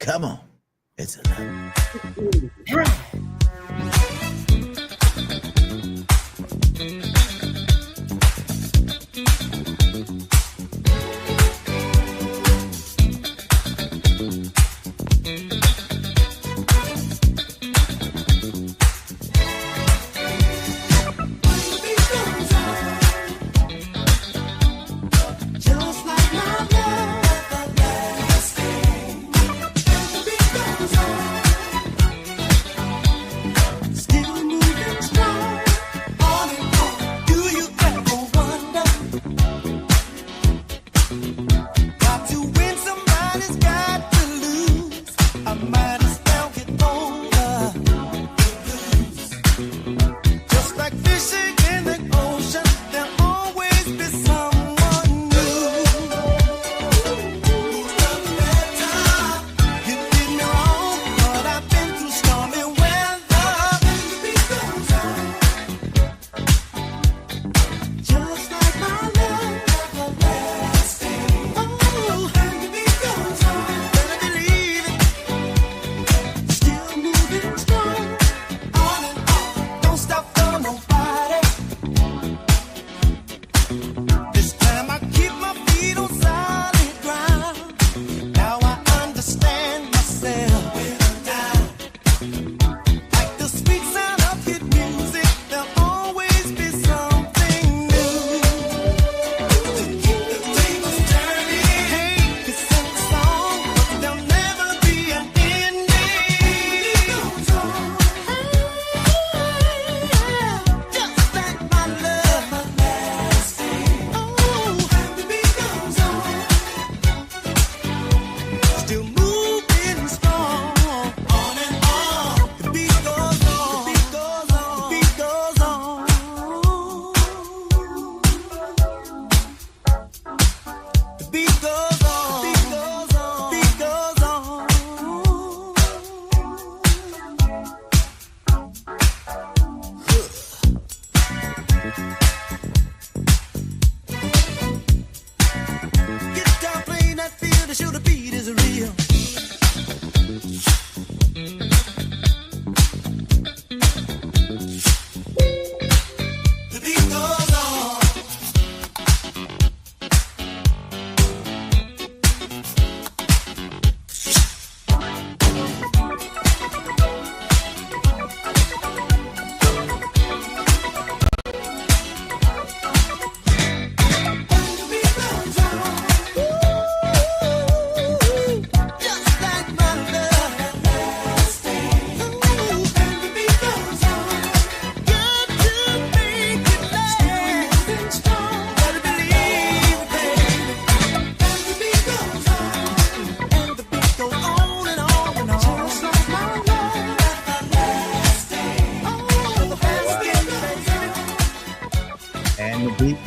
Come on. It's enough.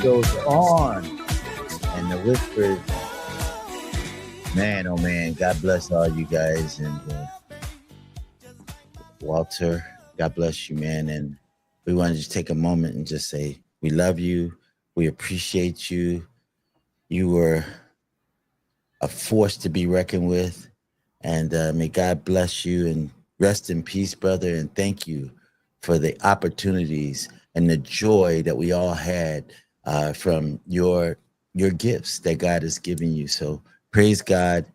Goes on, and the whispers, man, oh man, God bless all you guys, and Walter, God bless you, man. And we want to just take a moment and just say we love you, we appreciate you. You were a force to be reckoned with, and may God bless you and rest in peace, brother. And thank you for the opportunities and the joy that we all had from your gifts that God has given you. So praise God,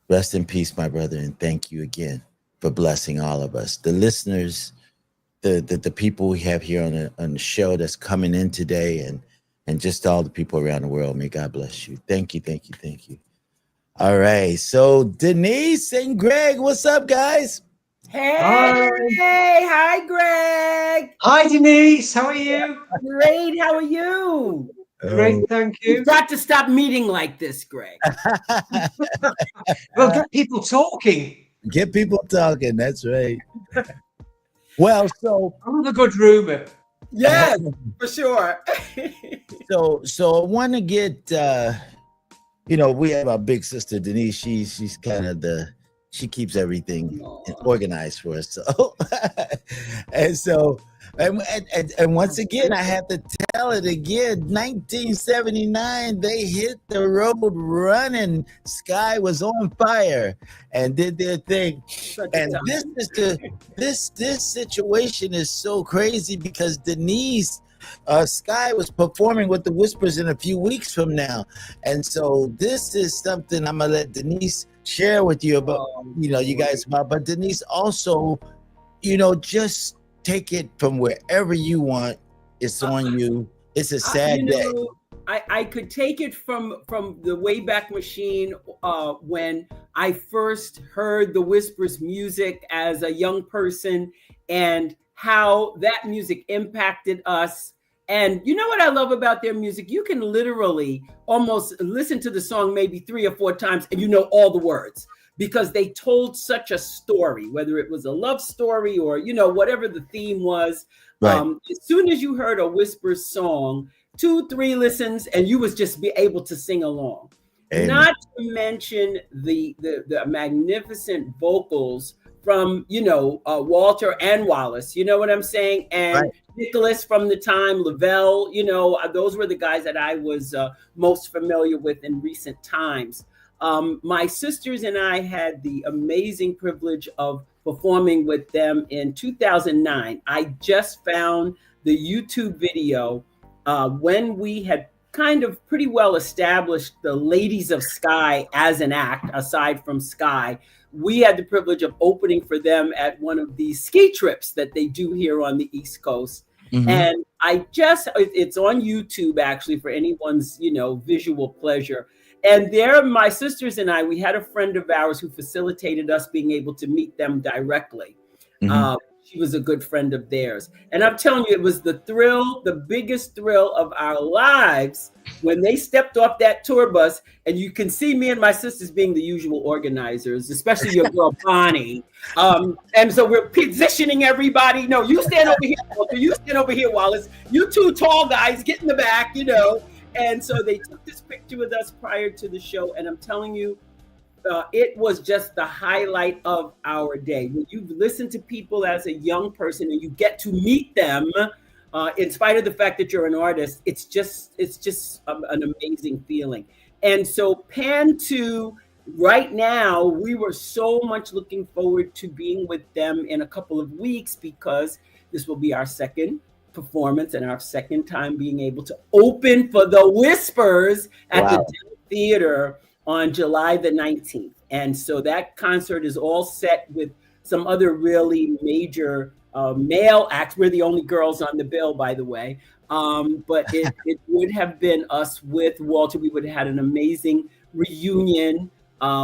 rest in peace, my brother, and thank you again for blessing all of us. The listeners, the people we have here on the show that's coming in today, and just all the people around the world, may God bless you. Thank you. All right, so Denise and Greg, what's up, guys? Hi, Greg. Hi, Denise. How are you? Great. How are you? Great, thank you. You've got to stop meeting like this, Greg. Well, get people talking. Get people talking. That's right. Well, so another good rumor. Yes, for sure. so I want to get. We have our big sister Denise. She's kind of she keeps everything organized for us. So, and so And once again, I have to tell it again. 1979, they hit the road running. Sky was on fire and did their thing. And this situation is so crazy because Denise Sky was performing with the Whispers in a few weeks from now, and so this is something I'm gonna let Denise share with you about. You guys about, but Denise also, just take it from wherever you want. It's on you. It's a sad day. I could take it from the Wayback Machine when I first heard the Whispers music as a young person and how that music impacted us. And you know what I love about their music? You can literally almost listen to the song maybe 3 or 4 times and you know all the words because they told such a story, whether it was a love story or, whatever the theme was. Right. As soon as you heard a Whispers song, 2, 3 listens, and you was just be able to sing along. Amen. Not to mention the magnificent vocals from, Walter and Wallace, you know what I'm saying? And right. Nicholas from the time, Lavelle, those were the guys that I was most familiar with in recent times. My sisters and I had the amazing privilege of performing with them in 2009. I just found the YouTube video when we had kind of pretty well established the Ladies of Sky as an act, aside from Sky. We had the privilege of opening for them at one of these ski trips that they do here on the East Coast. Mm-hmm. And it's on YouTube actually for anyone's, visual pleasure. And there, my sisters and I, we had a friend of ours who facilitated us being able to meet them directly. Mm-hmm. She was a good friend of theirs. And I'm telling you, it was the biggest thrill of our lives when they stepped off that tour bus. And you can see me and my sisters being the usual organizers, especially your girl, Bonnie. And so we're positioning everybody. No, you stand over here, Walter. You stand over here, Wallace. You 2 tall guys, get in the back, And so they took this picture with us prior to the show. And I'm telling you, it was just the highlight of our day. When you listen to people as a young person and you get to meet them, in spite of the fact that you're an artist, it's just an amazing feeling. And so pan to right now, we were so much looking forward to being with them in a couple of weeks because this will be our second performance and our second time being able to open for the Whispers at the Dell Theater on July the 19th. And so that concert is all set with some other really major male acts. We're the only girls on the bill, by the way. But it would have been us with Walter. We would have had an amazing reunion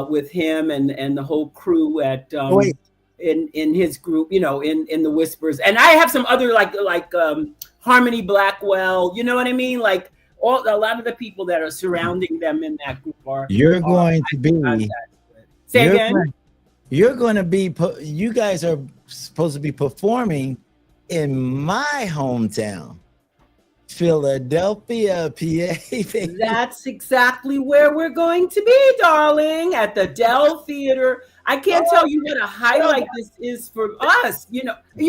with him and the whole crew at in his group, in the Whispers. And I have some other like Harmony Blackwell, you know what I mean? Like a lot of the people that are surrounding them in that group are. You're going to be. Say again. You're going to be. You guys are supposed to be performing in my hometown, Philadelphia, PA. That's exactly where we're going to be, darling, at the Dell Theater. I can't tell you what a highlight this is for us. You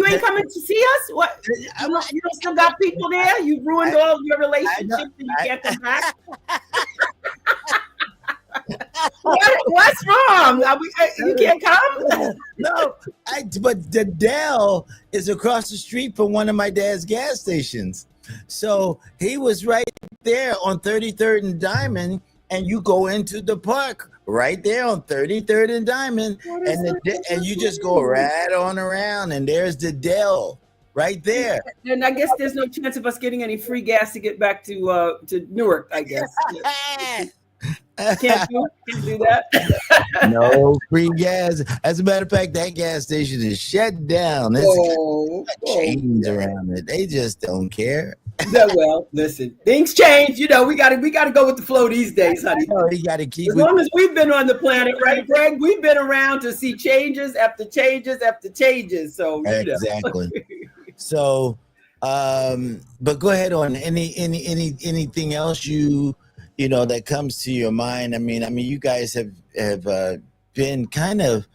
ain't coming to see us? What? You don't still got people there? You ruined all your relationships and you can't come back? What's wrong? You can't come? No, but the Dell is across the street from one of my dad's gas stations. So he was right there on 33rd and Diamond, and you go into the park right there on 33rd and Diamond, and you just go right on around, and there's the Dell right there. And I guess there's no chance of us getting any free gas to get back to Newark, I guess. Can't do that. No free gas. As a matter of fact, that gas station is shut down. There's chains around it. They just don't care. Well, listen, things change. We got to go with the flow these days, honey. You got to keep. As long as we've been on the planet, right, Greg? We've been around to see changes after changes after changes. So exactly. So, but go ahead on anything else that comes to your mind. I mean, you guys have been kind of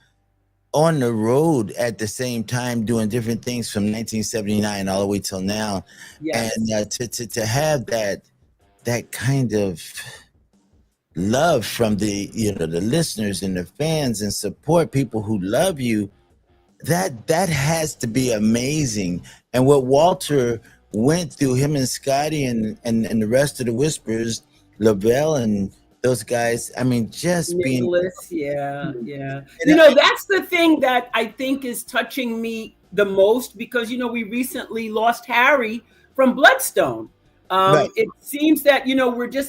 on the road at the same time doing different things from 1979 all the way till now. Yes. And to have that kind of love from the the listeners and the fans and support people who love you, that has to be amazing. And what Walter went through, him and Scotty and the rest of the Whispers, Lavelle and those guys, I mean, just being Nicholas, yeah. and That's the thing that I think is touching me the most, because we recently lost Harry from Bloodstone. right, It seems that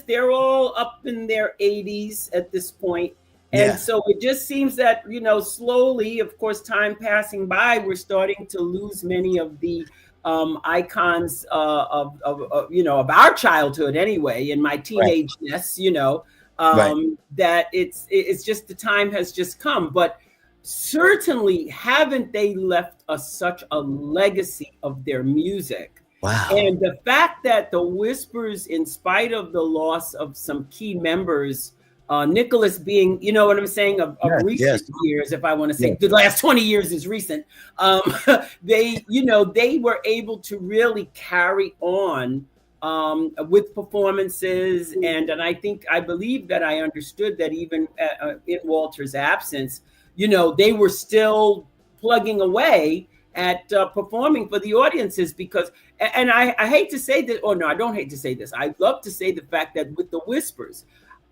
they're all up in their 80s at this point. And yeah, so it just seems that slowly, of course, time passing by, we're starting to lose many of the icons of our childhood anyway, in my right, teenageness, right. that it's just the time has just come. But certainly haven't they left us such a legacy of their music. Wow. And the fact that the Whispers, in spite of the loss of some key members, Nicholas being, you know what I'm saying, of Yes, recent yes, years, if I want to say yes. the last 20 years is recent, they were able to really carry on with performances. And I believe that I understood that even in Walter's absence, they were still plugging away at performing for the audiences, because, and I hate to say that, or no, I don't hate to say this. I love to say the fact that with the Whispers,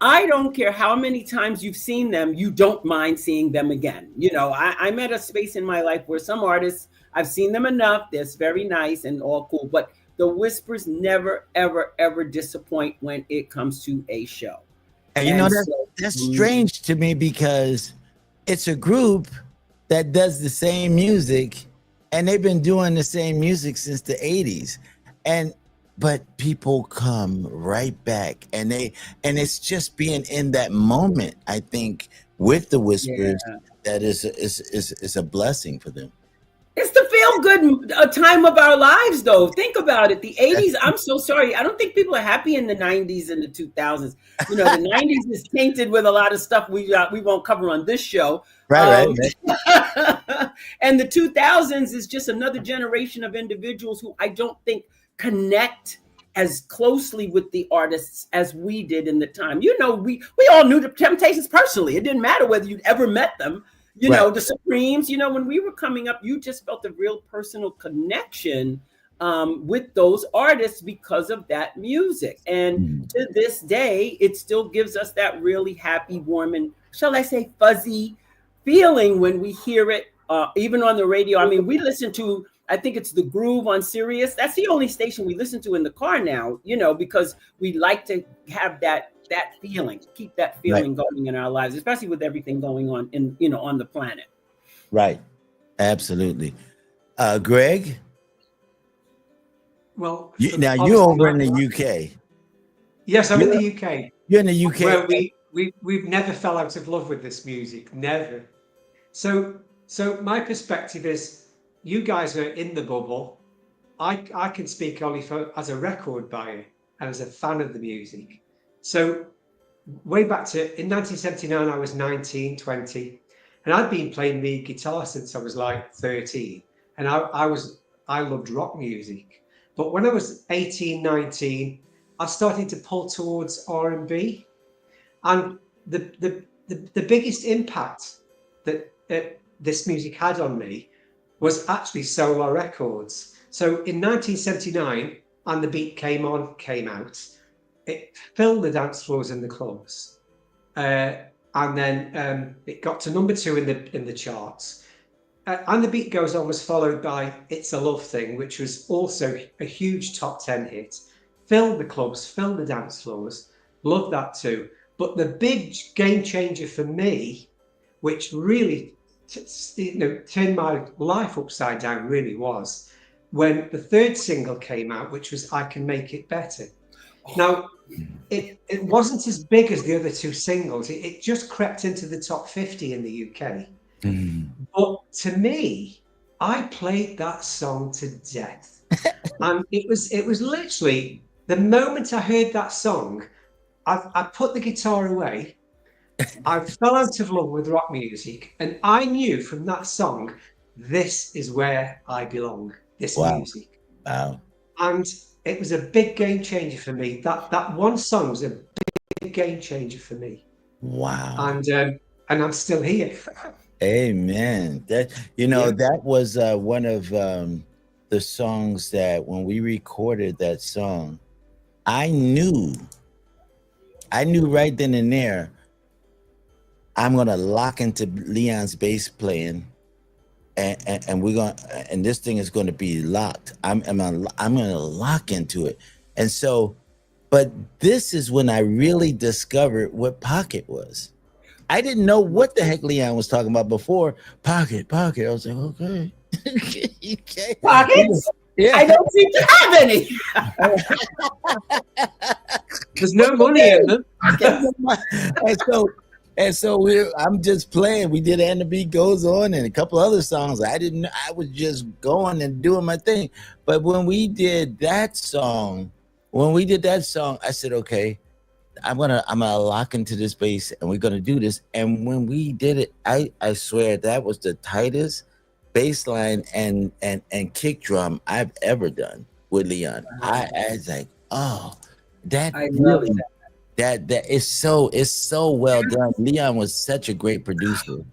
I don't care how many times you've seen them, you don't mind seeing them again. I'm at a space in my life where some artists, I've seen them enough, they're very nice and all cool, but the Whispers never, ever, ever disappoint when it comes to a show. And And that's strange to me, because it's a group that does the same music, and they've been doing the same music since the 80s. But people come right back, and it's just being in that moment, I think, with the Whispers, that is a blessing for them. it's the feel good time of our lives, though. Think about it. The 80s, I'm so sorry. I don't think people are happy in the 90s and the 2000s. The 90s is tainted with a lot of stuff we won't cover on this show. Right. And the 2000s is just another generation of individuals who I don't think connect as closely with the artists as we did in the time. We all knew the Temptations personally. It didn't matter whether you'd ever met them. The Supremes, when we were coming up, you just felt a real personal connection with those artists because of that music. And to this day, it still gives us that really happy, warm, and shall I say fuzzy feeling when we hear it, even on the radio. I mean, we listen to, I think it's The Groove on Sirius. That's the only station we listen to in the car now, because we like to have that feeling, keep that feeling going in our lives, especially with everything going on on the planet. Right. Absolutely. Greg? Well, now you're over in the UK. Yes, I'm in the UK. You're in the UK. Where we've never fell out of love with this music. Never. So my perspective is, you guys are in the bubble. I can speak only as a record buyer and as a fan of the music. So way back in 1979, I was 19, 20, and I'd been playing lead guitar since I was like 13. And I loved rock music. But when I was 18, 19, I started to pull towards R&B. And the biggest impact that this music had on me was actually Solar Records. So in 1979, And the Beat came out, it filled the dance floors and the clubs. And then it got to number 2 in the charts. And the Beat Goes On was followed by It's a Love Thing, which was also a huge top 10 hit. Filled the clubs, filled the dance floors. Loved that too. But the big game changer for me, which really turned my life upside down, really was when the third single came out, which was I Can Make It Better. Now, it wasn't as big as the other 2 singles. It just crept into the top 50 in the UK. But to me, I played that song to death. And it was literally the moment I heard that song, I put the guitar away I fell out of love with rock music, and I knew from that song, this is where I belong. This Wow. music, Wow. and it was a big game changer for me. That one song was a big game changer for me, Wow. and I'm still here. Amen. That that was one of the songs that when we recorded that song, I knew right then and there, I'm gonna lock into Leon's bass playing, and we're gonna and this thing is gonna be locked. I'm gonna lock into it, and so, but this is when I really discovered what pocket was. I didn't know what the heck Leon was talking about before. Pocket. I was like, okay. Okay. Pockets? Yeah. I don't seem to have any. There's no money in them. and so I'm just playing. We did And the Beat Goes On and a couple other songs. I was just going and doing my thing. But when we did that song, I said, okay, I'm gonna lock into this bass and we're gonna do this. And when we did it, I swear that was the tightest bass line and kick drum I've ever done with Leon. I was like, oh, that I love really, that is so well done. Leon was such a great producer.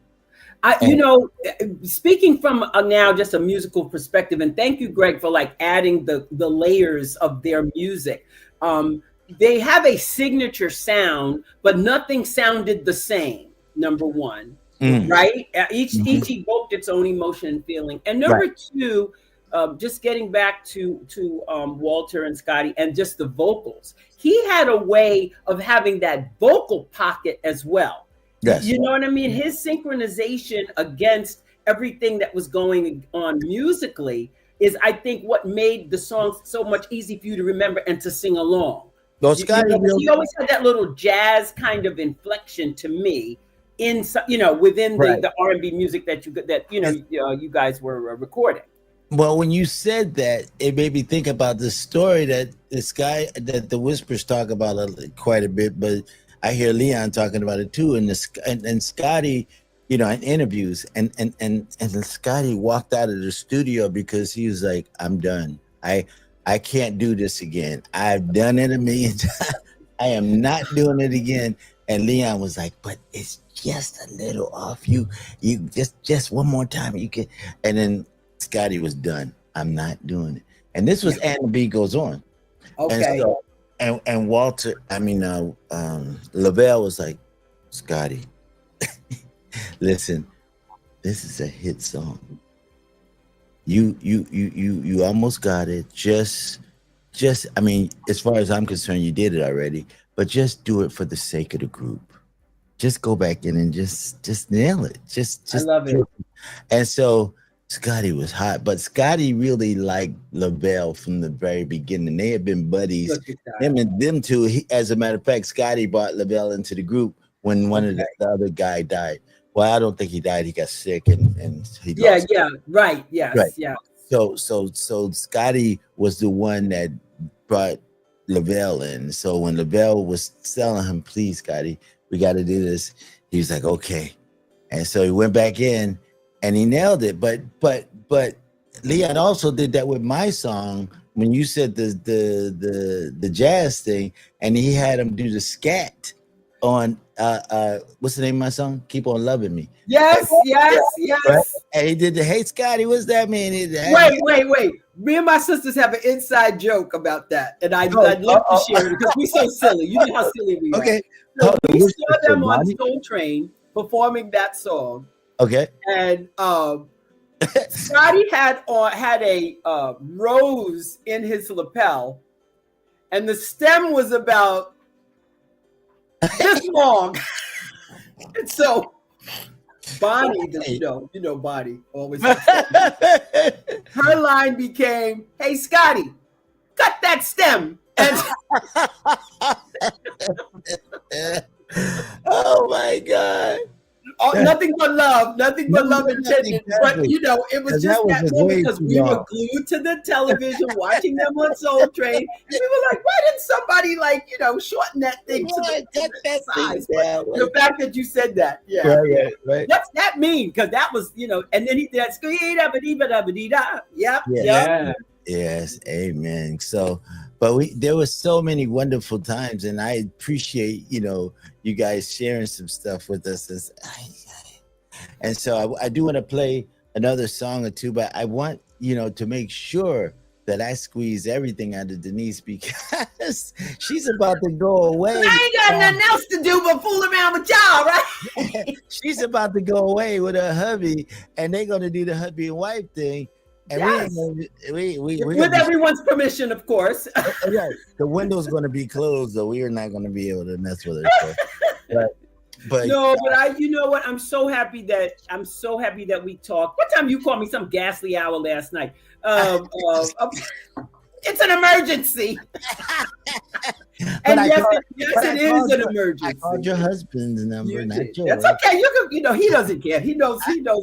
Speaking from now just a musical perspective, and thank you, Greg, for like adding the layers of their music. They have a signature sound, but nothing sounded the same. Number one, right? Each evoked its own emotion and feeling. And number two, just getting back to Walter and Scotty and just the vocals. He had a way of having that vocal pocket as well. Yes. You know what I mean? His synchronization against everything that was going on musically is, I think, what made the songs so much easy for you to remember and to sing along. Well, Scotty, he always had that little jazz kind of inflection to me in within the R&B music that you guys were recording. Well, when you said that, it made me think about the story that that the Whispers talk about quite a bit, but I hear Leon talking about it too, and Scotty, in interviews, and Scotty walked out of the studio because he was like, "I'm done. I can't do this again. I've done it a million times. I am not doing it again." And Leon was like, "But it's just a little off. You just one more time. You can." And then Scotty was done. "I'm not doing it." And this was And the Beat Goes On. Okay. And Walter, Lavelle was like, "Scotty, listen, this is a hit song. You almost got it. Just as far as I'm concerned, you did it already, but just do it for the sake of the group. Just go back in and just nail it. Just I love it." And so Scotty was hot, but Scotty really liked Lavelle from the very beginning. They had been buddies. Them two. As a matter of fact, Scotty brought Lavelle into the group when one of the other guy died. Well, I don't think he died. He got sick and he lost. Right. Yes. Right. Yeah. So Scotty was the one that brought Lavelle in. So when Lavelle was telling him, "Please, Scotty, we got to do this," he was like, "Okay." And so he went back in and he nailed it. But Leon also did that with my song when you said the jazz thing, and he had him do the scat on what's the name of my song? "Keep on Loving Me." Yes. Right? And he did the "Hey Scotty, what's that mean?" Wait. Me and my sisters have an inside joke about that, and I'd love to share it because we're so silly. You know how silly we are. Okay. So we saw them on Soul Train performing that song. Okay. And Scotty had a rose in his lapel, and the stem was about this long. And so Bonnie, you know Bonnie always. Her line became, "Hey Scotty, cut that stem." And oh my God. nothing but love, nothing but love intended. Exactly. But you know, it was just was that just moment way because too we were long. glued to the television watching them on Soul Train, and we were like, why didn't somebody like, you know, shorten that thing to the size? But the fact that you said that, yeah, right. what's that mean? Because that was, you know, and then he did that. Yep. Yes, amen. So, but there were so many wonderful times, and I appreciate, you know, you guys sharing some stuff with us. And so I do want to play another song or two, but I want, you know, to make sure that I squeeze everything out of Denise because she's about to go away. I ain't got nothing else to do but fool around with y'all, right? She's about to go away with her hubby, and they're going to do the husband and wife thing. And we with everyone's permission, of course. Yeah, the window's going to be closed, so we are not going to be able to mess with her. But no, but you know what? I'm so happy that we talked. What time you called me? Some ghastly hour last night. It's an emergency. And it is an emergency. I called your husband's number, not yours. That's okay. You know, he doesn't care. He knows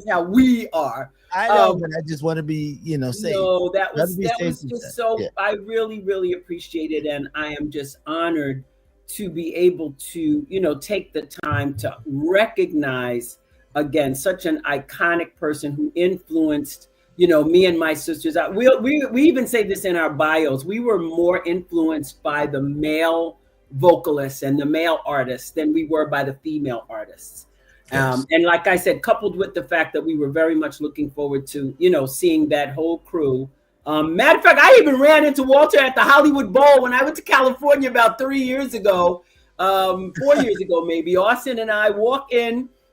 how we are. I know, but I just want to be, you know, safe. No, that was just so. Yeah. I really, really appreciate it, and I am just honored to be able to, you know, take the time to recognize again such an iconic person who influenced, you know, me and my sisters. We even say this in our bios. We were more influenced by the male vocalists and the male artists than we were by the female artists. Yes. And like I said, coupled with the fact that we were very much looking forward to, you know, seeing that whole crew. Matter of fact, I even ran into Walter at the Hollywood Bowl when I went to California about 3 years ago, 4 years ago, maybe. Austin and I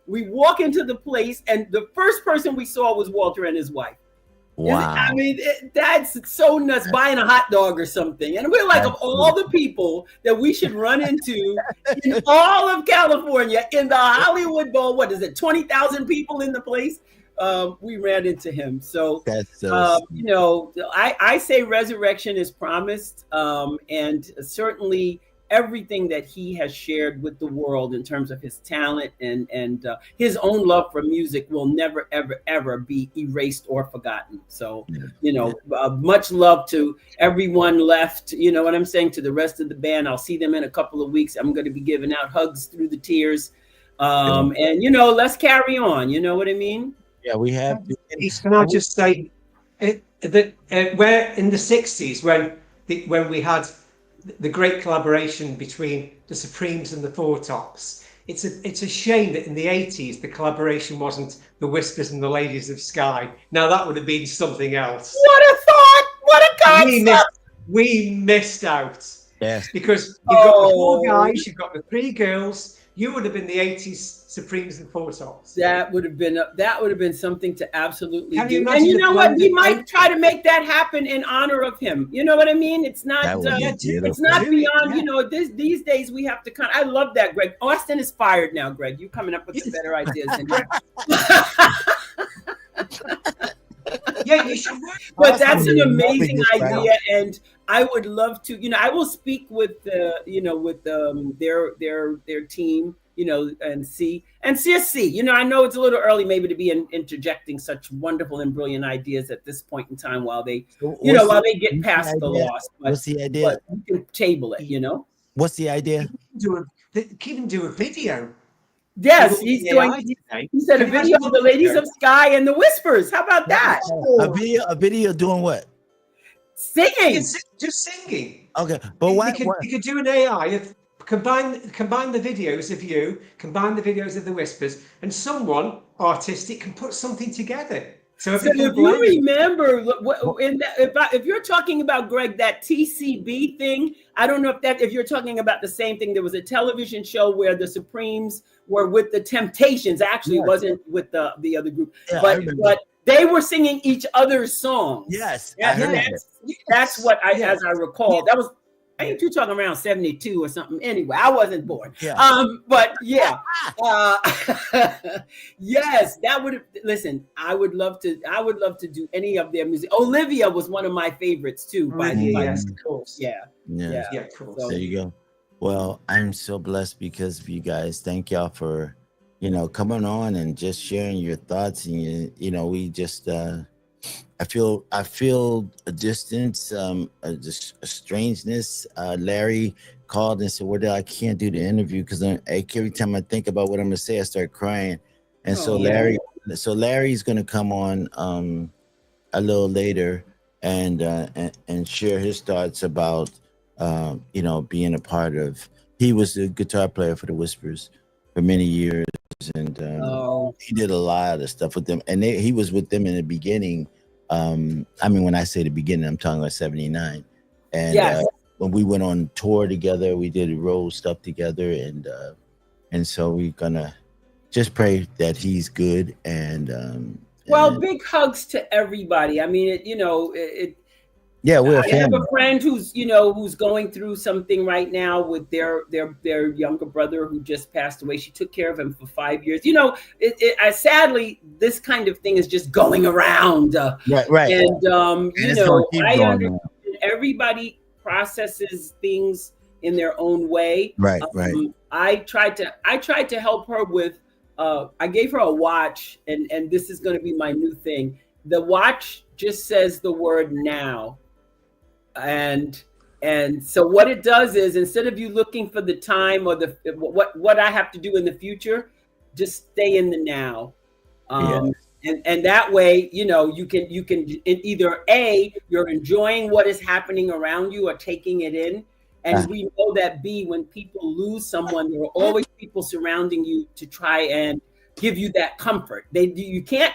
we walk into the place, and the first person we saw was Walter and his wife. Wow. I mean, that's so nuts, buying a hot dog or something. And we're like, of all the people that we should run into in all of California, in the Hollywood Bowl, what is it, 20,000 people in the place? We ran into him. So, that's so you know, I say resurrection is promised. And certainly everything that he has shared with the world in terms of his talent and his own love for music will never, ever, ever be erased or forgotten. So, you know, much love to everyone left. You know what I'm saying? To the rest of the band. I'll see them in a couple of weeks. I'm going to be giving out hugs through the tears. And, you know, let's carry on. You know what I mean? Yeah, we have to. Can I just say that where in the 60s when we had the great collaboration between the Supremes and the Four Tops, it's a shame that in the 80s the collaboration wasn't the Whispers and the Ladies of Skye. Now that would have been something else. What a thought! What a concept! We missed out. Yes. Because you've got the four guys, you've got the three girls. You would have been the 80s Supremes and Four Tops. That would have been something to absolutely do. And you know what? We might try to make that happen in honor of him. You know what I mean? It's not it's not beyond, you know, these days we have to I love that, Greg. Austin is fired now, Greg. You coming up with some better ideas than me. Yeah, you should. But that's an amazing idea, and I would love to. You know, I will speak with their team. You know, and CSC. You know, I know it's a little early maybe to be interjecting such wonderful and brilliant ideas at this point in time while they, while they get past the loss. What's the idea? But you can table it. You know, what's the idea? Keep do a video. Yes, he said a video of the Ladies of Skye and the Whispers. How about that? A video doing what? Singing. Just singing. Okay, but why? You could do an AI of combine the videos of you, combine the videos of the Whispers, and someone artistic can put something together. So if you remember, if you're talking about, Greg, that TCB thing, I don't know if you're talking about the same thing. There was a television show where the Supremes were with the Temptations. Actually, it wasn't with the other group, but they were singing each other's songs. Yes, that's what as I recall. That was. I think you're talking around 72 or something. Anyway, I wasn't born. Yeah. But yeah. Yes, that would listen. I would love to do any of their music. Olivia was one of my favorites too. By the way, yes, of course. Yeah, of course. So, there you go. Well, I'm so blessed because of you guys. Thank y'all for, coming on and just sharing your thoughts. And we just I feel a distance, just a strangeness. Larry called and said, "Wardell, I can't do the interview because every time I think about what I'm gonna say, I start crying." And so Larry's gonna come on a little later and share his thoughts about being a part of. He was a guitar player for the Whispers for many years, and he did a lot of stuff with them. And he was with them in the beginning. I mean, when I say the beginning, I'm talking about '79. And when we went on tour together, we did road stuff together, and so we're gonna just pray that he's good. And big hugs to everybody. I mean, yeah, we're a I family. have a friend who's going through something right now with their younger brother who just passed away. She took care of him for 5 years. Sadly, this kind of thing is just going around. Right. And I understand on. everybody processes things in their own way. Right. I tried to help her with. I gave her a watch, and this is going to be my new thing. The watch just says the word now. And so what it does is, instead of you looking for the time or the what I have to do in the future, just stay in the now. And that way, you can either you're enjoying what is happening around you or taking it in. And we know that when people lose someone, there are always people surrounding you to try and give you that comfort. You can't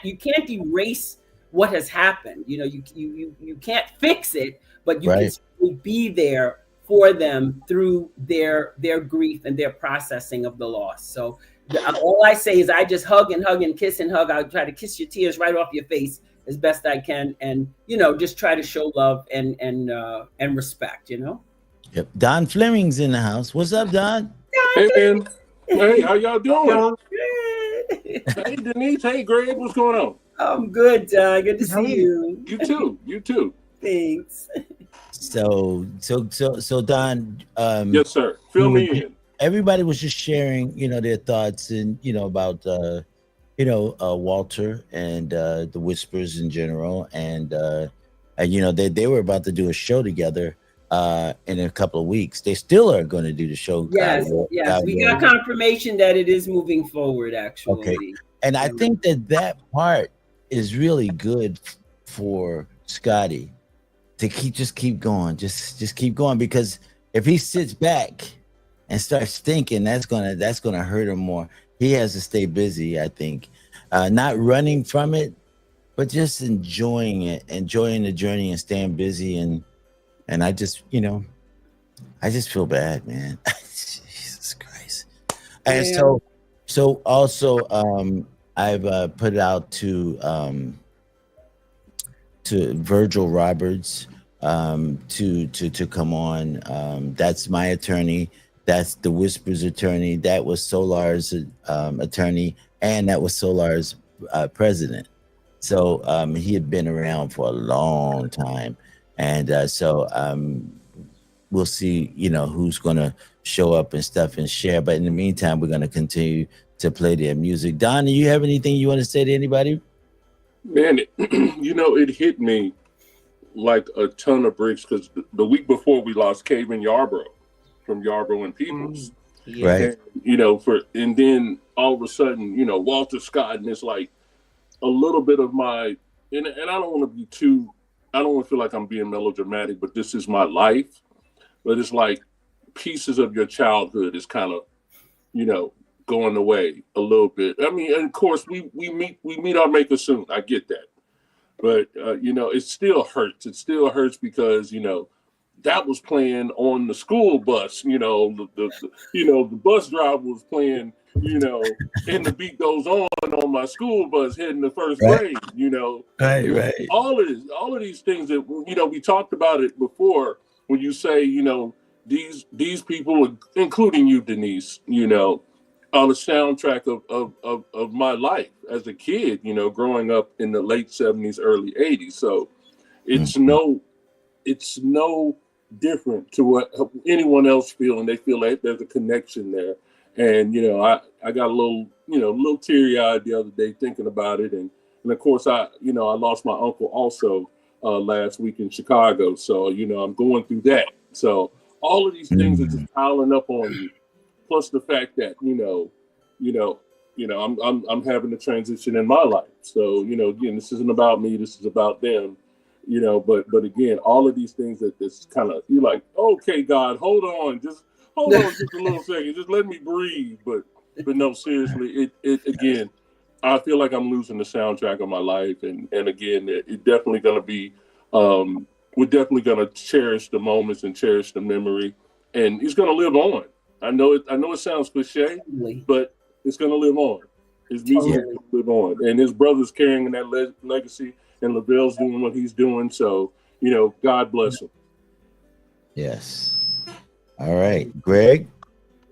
erase what has happened. You can't fix it, but you can certainly be there for them through their grief and their processing of the loss. So all I say is I just hug and kiss and hug. I'll try to kiss your tears right off your face as best I can, and just try to show love and respect. Yep. Don Fleming's in the house. What's up, Don? Hey, man. Hey, how y'all doing? Hey, Denise. Hey, Greg. What's going on? I'm good, Don. Good to see you. You too. Thanks. So Don. Yes, sir. Fill me in. Everybody was just sharing, their thoughts and about Walter and the Whispers in general, and they were about to do a show together in a couple of weeks. They still are going to do the show. Yes. We got confirmation that it is moving forward, actually. Okay. And I think that part is really good for Scotty to keep going, just keep going, because if he sits back and starts thinking, that's gonna hurt him more. He has to stay busy, I think, not running from it, but just enjoying it, enjoying the journey, and staying busy. And I just feel bad, man. Jesus Christ. And so also I've put it out to Virgil Roberts to come on. That's my attorney. That's the Whispers attorney. That was Solar's attorney, and that was Solar's president. So he had been around for a long time, and so we'll see, who's going to show up and stuff and share. But in the meantime, we're going to continue to play their music. Don, do you have anything you want to say to anybody? Man, it hit me like a ton of bricks, because the week before we lost Caven Yarbrough from Yarbrough and Peoples. Right. And, and then all of a sudden, Walter Scott, and it's like a little bit of my, and I don't want to I don't want to feel like I'm being melodramatic, but this is my life. But it's like pieces of your childhood is kind of, going away a little bit. I mean, and of course we meet our maker soon. I get that. But, it still hurts. It still hurts because, that was playing on the school bus, the bus driver was playing, and the beat goes on my school bus heading to first grade, Right. All of these things that, we talked about it before when you say, these people, including you, Denise, are the soundtrack of my life as a kid, growing up in the late 70s, early 80s. So it's no different to what anyone else feel, and they feel like there's a connection there. And I got a little teary eyed the other day thinking about it, and of course I lost my uncle also last week in Chicago, so I'm going through that. So all of these things are just piling up on you, plus the fact that I'm having a transition in my life. So again, this isn't about me, this is about them. But again, all of these things that's kind of, you're like, okay, God, hold on just a little second, just let me breathe. But no, seriously, it again, I feel like I'm losing the soundtrack of my life, and again, it definitely going to be, we're definitely going to cherish the moments and cherish the memory, and he's going to live on. I know it sounds cliche, but it's going to live on. His music is going to live on, and his brother's carrying that legacy, and Lavelle's doing what he's doing. So God bless him. Yes. All right, Greg.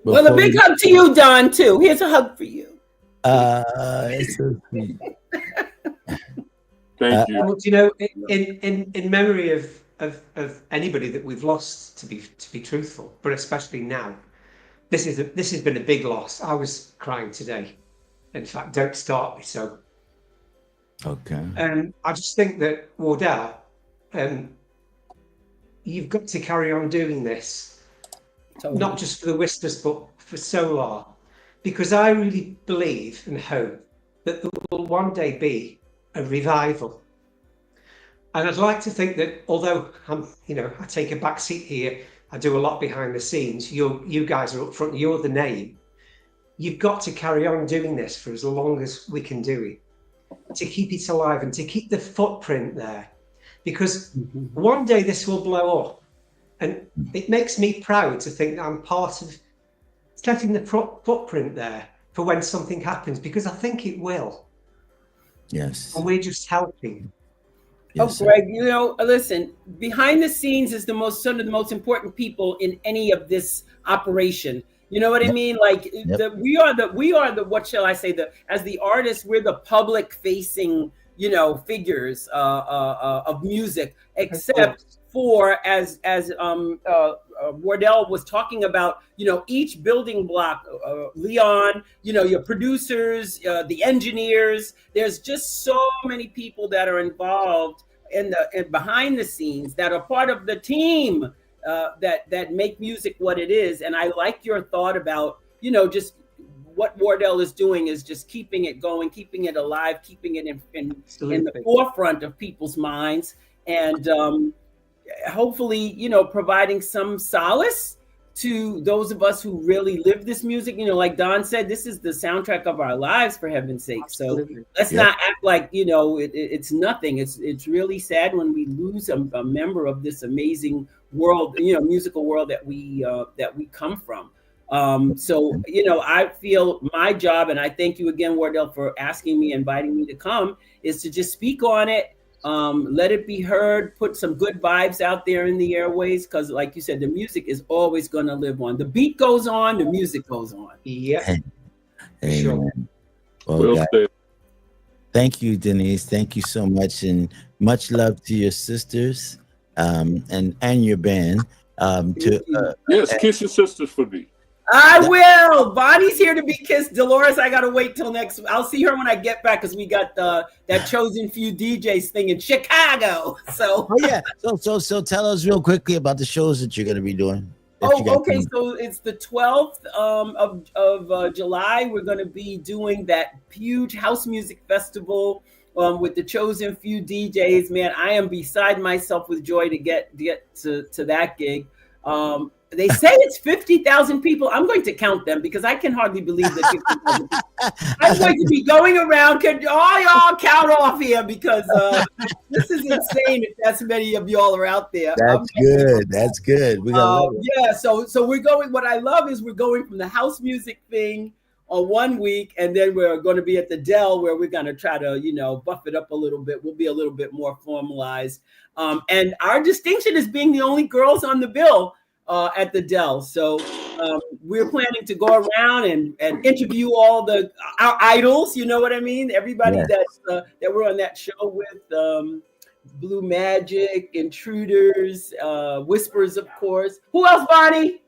Well, a big hug to you, Don, too. Here's a hug for you. It's so sweet. Thank you. Well, in memory of anybody that we've lost, to be truthful, but especially now, this has been a big loss. I was crying today. In fact, don't start me. So, okay. I just think that Wardell, you've got to carry on doing this, not just for the Whispers, but for Solar, because I really believe and hope that there will one day be a revival. And I'd like to think that, although I take a back seat here, I do a lot behind the scenes. You guys are up front. You're the name. You've got to carry on doing this for as long as we can do it, to keep it alive and to keep the footprint there, because one day this will blow up, and it makes me proud to think that I'm part of setting the footprint there for when something happens, because I think it will. Yes. And we're just helping. Yes, Greg, listen, behind the scenes is some of the most important people in any of this operation. You know what I mean? Like we are the what shall I say, as the artists, we're the public facing, figures of music, except for as Wardell was talking about, each building block, Leon, your producers, the engineers, there's just so many people that are involved in behind the scenes that are part of the team that make music what it is. And I like your thought about, just what Wardell is doing is just keeping it going, keeping it alive, keeping it in the forefront of people's minds, and hopefully, providing some solace to those of us who really live this music. Like Don said, this is the soundtrack of our lives, for heaven's sake. Absolutely. So let's not act like, it's nothing. It's really sad when we lose a member of this amazing world, musical world that we come from. So, I feel my job, and I thank you again, Wardell, for asking me, inviting me to come, is to just speak on it. Let it be heard, put some good vibes out there in the airways, because like you said, the music is always going to live on. The beat goes on, the music goes on. Yeah. Amen. Sure. Well, thank you, Denise. Thank you so much, and much love to your sisters, and your band. Yes, kiss your sisters for me. I will. Bonnie's here to be kissed. Dolores, I gotta wait till next. I'll see her when I get back, because we got that chosen few DJs thing in Chicago. So So tell us real quickly about the shows that you're gonna be doing. Okay. So it's the 12th of July. We're gonna be doing that huge house music festival with the chosen few DJs. Man, I am beside myself with joy to get to that gig. They say it's 50,000 people. I'm going to count them, because I can hardly believe that 50,000 people. I'm going to be going around. Can all y'all count off here, because this is insane if that's many of y'all are out there. That's good. That's good. We got so we're going. What I love is we're going from the house music thing on 1 week, and then we're going to be at the Dell, where we're going to try to buff it up a little bit. We'll be a little bit more formalized, and our distinction is being the only girls on the bill at the Dell. So we're planning to go around and interview all our idols. You know what I mean? Everybody that we're on that show with, Blue Magic, Intruders, Whispers, of course. Who else, Bonnie?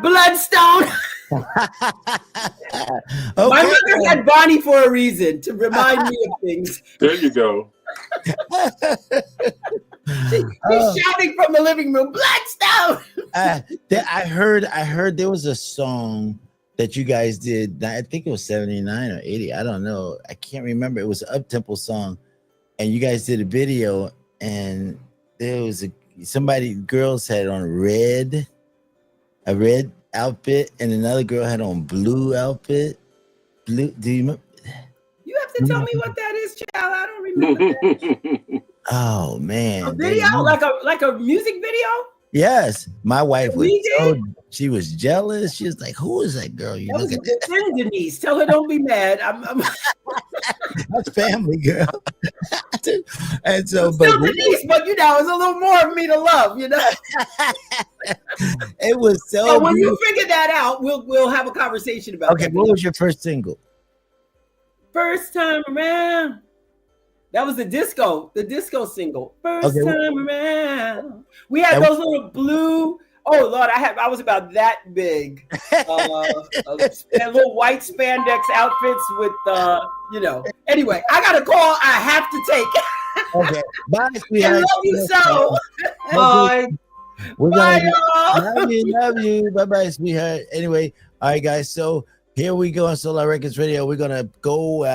Bloodstone. Okay. My mother had Bonnie for a reason, to remind me of things. There you go. He's shouting from the living room, Bloodstone. I heard there was a song that you guys did. I think it was 79 or 80. I don't know. I can't remember. It was an up-tempo song, and you guys did a video, and there was girls had on a red outfit, and another girl had on blue outfit. Blue. Do you remember? You have to tell me what that is, child. I don't remember that. Oh man. A video? Like a music video? Yes. My wife she was jealous. She was like, who is that girl you look at? Defend Denise. Tell her don't be mad. That's family, girl. And so still Denise, but it's a little more of me to love, It was so when you figure that out, we'll have a conversation about Okay, what was your first single? First time around. That was the disco single. First time around. We had those little blue. Oh Lord, I was about that big. Little white spandex outfits with Anyway, I got a call I have to take. Okay. Bye, sweetheart. I love you so. Bye. Bye, y'all. Love you. Bye-bye, sweetheart. Anyway, all right, guys. So here we go on Solar Records Radio. We're gonna go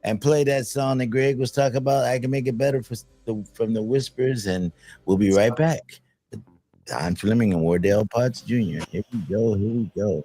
and play that song that Greg was talking about. I Can Make It Better from the Whispers, and we'll be right back. Don Fleming and Wardell Potts Jr. Here we go.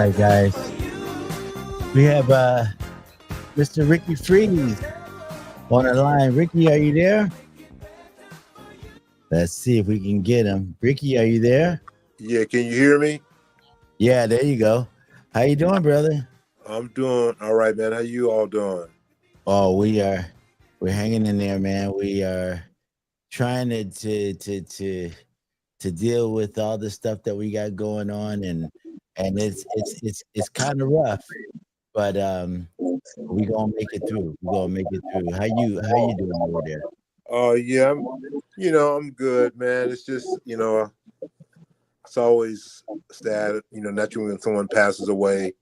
right, guys. We have Mr. Ricky Freeze on the line. Ricky, are you there? Let's see if we can get him. Ricky, are you there? Yeah, can you hear me? Yeah, there you go. How you doing, brother? I'm doing all right, man. How you all doing? Oh, we're hanging in there, man. We are trying to deal with all the stuff that we got going on, and it's kind of rough, but we gonna make it through. We gonna make it through. How you doing over there? Yeah, I'm good, man. It's just, it's always sad, naturally when someone passes away.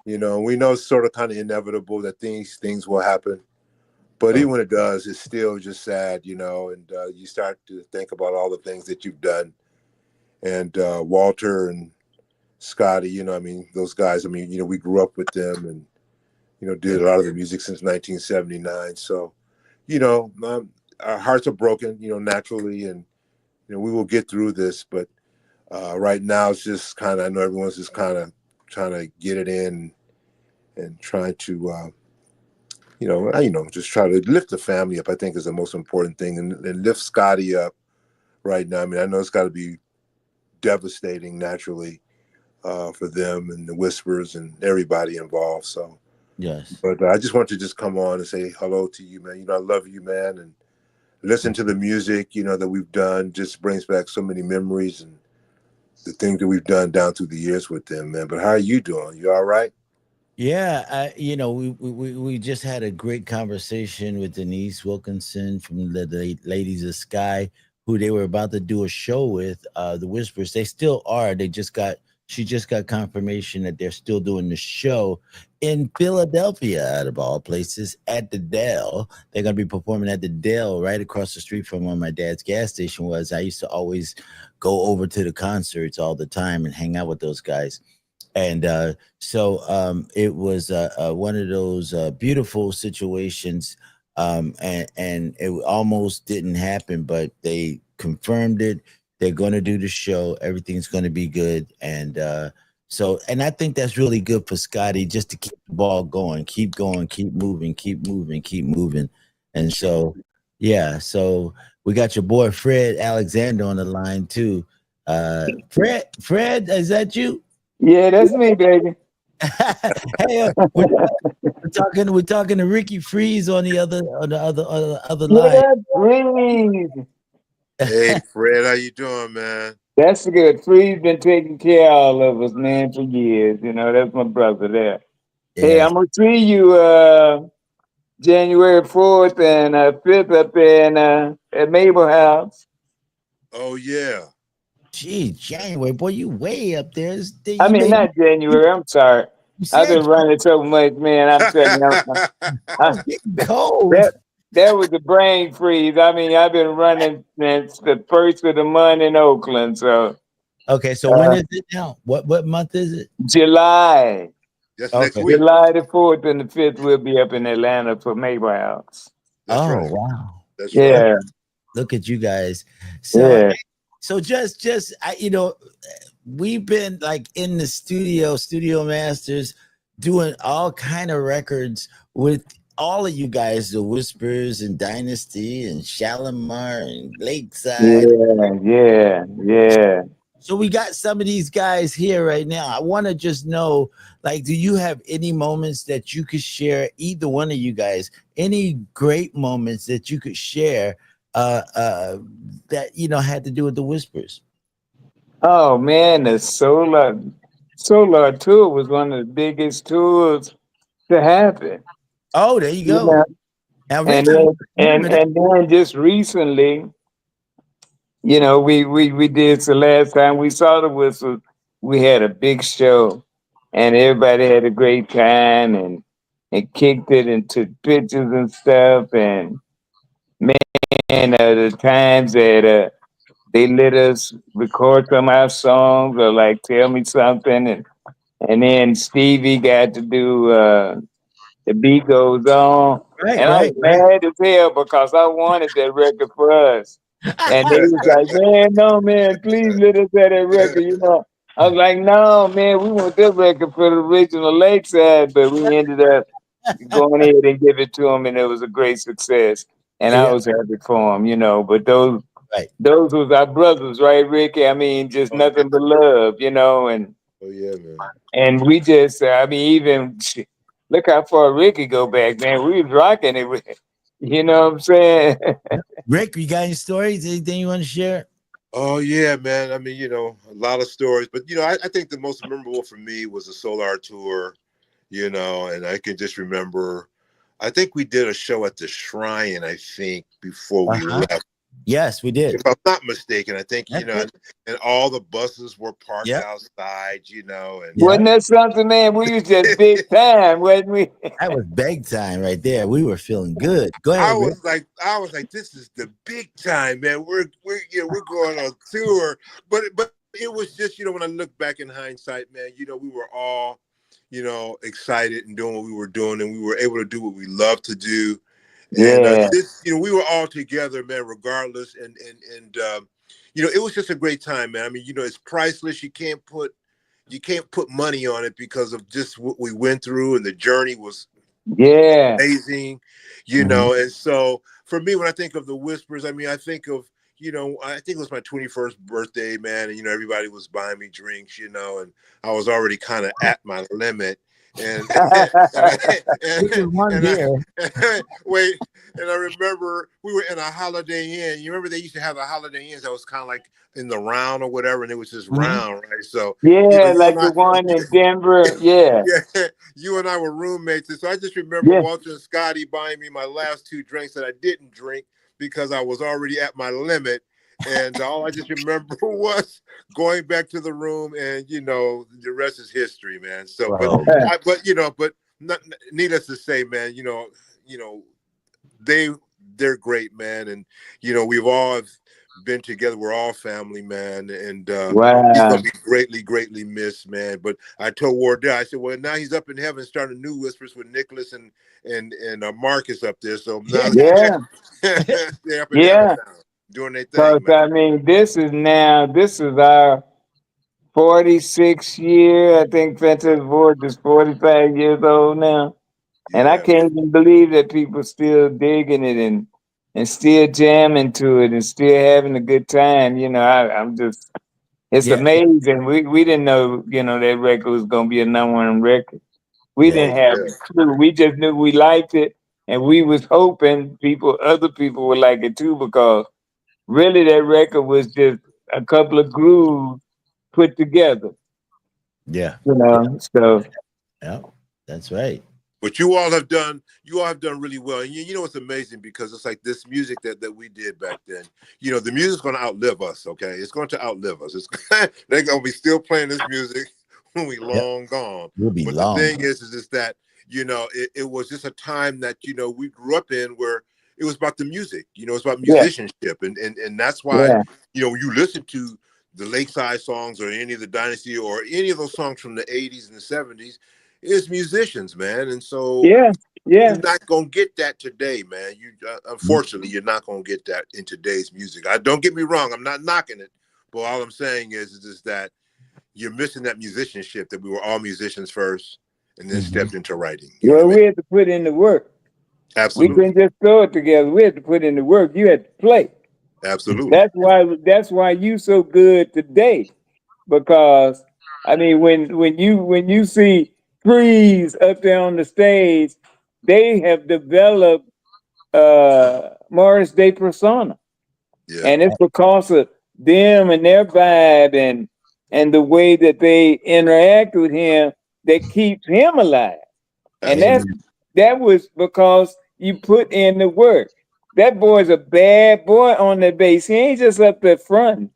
We know it's sort of kind of inevitable that things will happen. But even when it does, it's still just sad, and you start to think about all the things that you've done. And Walter and Scotty, those guys, we grew up with them and, did a lot of the music since 1979. So, our hearts are broken, naturally, and, we will get through this. But right now, it's just kind of, I know everyone's just kind of trying to get it in and trying to, just try to lift the family up, I think is the most important thing, and lift Scotty up right now. I know it's got to be devastating naturally for them and the Whispers and everybody involved. So, Yes. but I just want to just come on and say hello to you, man. I love you, man, and listen to the music, that we've done. Just brings back so many memories and the things that we've done down through the years with them, man. But how are you doing? You all right? Yeah, we just had a great conversation with Denise Wilkinson from the Ladies of Sky, who they were about to do a show with. The Whispers, they still are. She just got confirmation that they're still doing the show in Philadelphia, out of all places, at the Dell. They're gonna be performing at the Dell, right across the street from where my dad's gas station was. I used to always go over to the concerts all the time and hang out with those guys. And so it was one of those beautiful situations, and it almost didn't happen, but they confirmed it. They're going to do the show. Everything's going to be good, and and I think that's really good for Scotty, just to keep the ball going, keep moving, keep moving, keep moving. And so, yeah, so we got your boy Fred Alexander on the line too. Fred, is that you? Yeah, that's me, baby. Hey, we're talking to Ricky Freeze on the other line. Yeah, Freeze. Hey, Fred, how you doing, man? That's good. Freeze been taking care of all of us, man, for years. That's my brother there. Hey, Yes. I'm gonna see you January 4th and 5th up in at Mabel House. Oh yeah. Gee, January, boy, you way up there. I mean, not January. I'm sorry. I've been running so much, man. I'm telling you, it's getting cold. That was the brain freeze. I mean, I've been running since the first of the month in Oakland. So okay, so when is it now? What month is it? July. That's next week. July the 4th and the 5th, we'll be up in Atlanta for Mabel House. That's right. Wow. That's right. Look at you guys. So just we've been like in the studio masters, doing all kind of records with all of you guys, the Whispers and Dynasty and Shalimar and Lakeside. Yeah. So we got some of these guys here right now. I want to just know, like, do you have any moments that you could share, either one of you guys, any great moments that you could share that, had to do with the Whispers? Oh, man, the Solar tour was one of the biggest tours to happen. Oh, there you go. Now, and then just recently, we did, so last time we saw the Whistles, we had a big show and everybody had a great time and kicked it and took pictures and stuff. And man, the times that they let us record some of our songs or like tell me something, and then Stevie got to do The Beat Goes On. I was mad as hell because I wanted that record for us. And they was like, man, no, man, please let us have that record, I was like, no, man, we want this record for the original Lakeside, but we ended up going ahead and give it to him, and it was a great success. And I Yeah, was happy for him, you know. But right. those was our brothers, right, Ricky? I mean, just Oh yeah, nothing but love, you know, oh yeah, man. and we just, I mean, even look how far Ricky go back, man. We was rocking it with, you know what I'm saying? Rick, you got any stories? Anything you want to share? Oh yeah, man. I mean, a lot of stories, but I think the most memorable for me was the Solar tour. And I can just remember. I think we did a show at the Shrine. I think before we Uh-huh. left. Yes, we did. If I'm not mistaken, I think That's it. and all the buses were parked Yep. outside. And Yeah. Wasn't that something, man? We was just big time, wasn't we? That was big time right there. We were feeling good. Go I ahead, Rick. was like, this is the big time, man. We're going on tour, but it was just when I look back in hindsight, man, we were all excited and doing what we were doing, and we were able to do what we love to do, and Yeah, we were all together, man, regardless, and it was just a great time, man. I mean, it's priceless. You can't put money on it because of just what we went through, and the journey was yeah, amazing, Mhm. and so for me, when I think of the Whispers, I mean, I think of, I think it was my 21st birthday, man, and everybody was buying me drinks, and I was already kind of at my limit, and and I, This is one and beer. wait, and I remember we were in a Holiday Inn. You remember they used to have the Holiday Inns that was kind of like in the round or whatever, and it was just Mhm. round, right? So yeah, you like and the I. one in Denver. Yeah, Yeah, you and I were roommates, and so I just remember yeah, Walter and Scotty buying me my last two drinks that I didn't drink because I was already at my limit, and all I just remember was going back to the room, and the rest is history, man. So, Well, but not, needless to say, man, you know, they they're great, man, and we've all been together. We're all family, man, and he's wow, gonna be greatly, greatly missed, man. But I told Wardell, I said, well, now he's up in heaven, starting new Whispers with Nicholas and Marcus up there. So now yeah, they're up in heaven yeah. now, doing their Because thing, man. I mean, this is our 46th year. I think Fences Ford is 45 years old now. And I Yeah, can't even believe that people still digging it and still jamming to it and still having a good time. You know, I'm just, it's yeah, amazing. We didn't know, that record was gonna be a #1 record. We yeah, oh didn't have yeah, a clue. We just knew we liked it, and we was hoping other people would like it too, because really that record was just a couple of grooves put together. yeah, yeah, So yeah. That's right. but you all have done really well, and you know what's amazing, because it's like this music that we did back then. The music's going to outlive us. Okay, it's going to outlive us. They're going to be still playing this music when we Yep. long gone. We'll be But the long thing gone. is that it was just a time that we grew up in, where it was about the music. It's about yeah, musicianship, and that's why yeah, when you listen to the Lakeside songs or any of the Dynasty or any of those songs from the 80s and the 70s, it's musicians, man. And so yeah, yeah. you're not gonna get that today, man. You unfortunately, you're not gonna get that in today's music. Don't get me wrong, I'm not knocking it, but all I'm saying is that you're missing that musicianship, that we were all musicians first and then Mhm. stepped into writing. You know Well, what I mean? we had to put in the work. We Absolutely. couldn't just throw it together. We had to put in the work. You had to play. Absolutely. That's why you so good today. Because I mean, when you see Freeze up there on the stage, they have developed Morris Day persona. Yeah. And it's because of them and their vibe and the way that they interact with him that keeps him alive. And Absolutely. Amen. that was because you put in the work. That boy's a bad boy on that bass. He ain't just up there front.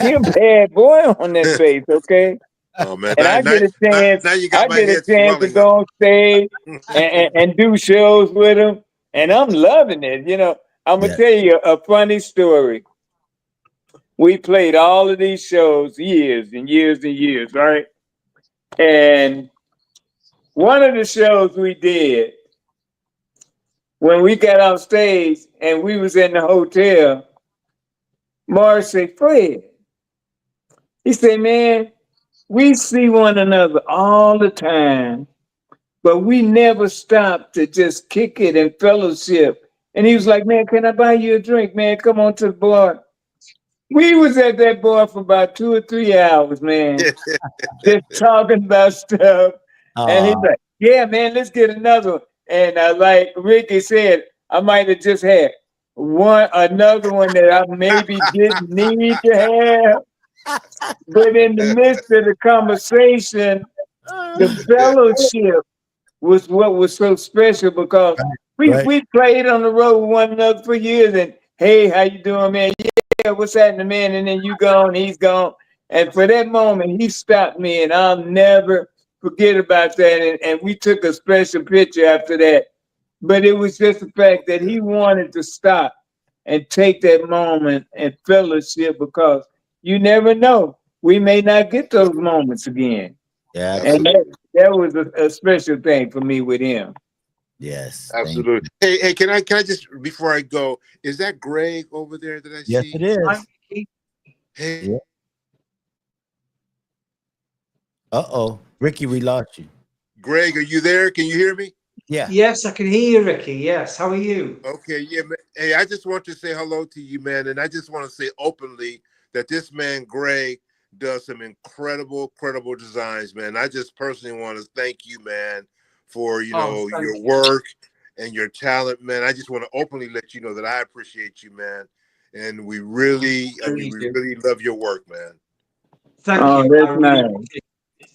He a bad boy on that bass, okay? Oh man, And I get a chance, now you got I my get a head chance to swelling go up. on stage and do shows with him, and I'm loving it. I'm gonna Yeah. tell you a funny story. We played all of these shows years and years and years, right? And one of the shows we did, when we got off stage and we was in the hotel, Morris said, Fred, he said, man, We see one another all the time, but we never stopped to just kick it and fellowship. And he was like, man, can I buy you a drink, man? Come on to the bar. We was at that bar for about 2 or 3 hours, man, just talking about stuff. And he's like, yeah, man, let's get another one. And like Ricky said, I might have just had another one that I maybe didn't need to have. But in the midst of the conversation, the fellowship was what was so special because we played on the road with one another for years. And hey, how you doing, man? Yeah, what's happening, man? And then you gone, he's gone. And for that moment, he stopped me, and I'll never forget about that. And we took a special picture after that. But it was just the fact that he wanted to stop and take that moment and fellowship because you never know. We may not get those moments again. Yeah, and that was a special thing for me with him. Yes, absolutely. Hey, can I just before I go? Is that Greg over there that I see? Yes, it is. Hey. Yeah. Ricky, we lost you. Greg, are you there? Can you hear me? Yeah. Yes, I can hear you, Ricky. Yes. How are you? Okay. Yeah. Man. Hey, I just want to say hello to you, man, and I just want to say openly that this man Greg does some incredible designs, man. I just personally want to thank you, man, for your work and your talent, man. I just want to openly let you know that I appreciate you, man, and we really love your work, man. Thank you. That's nice.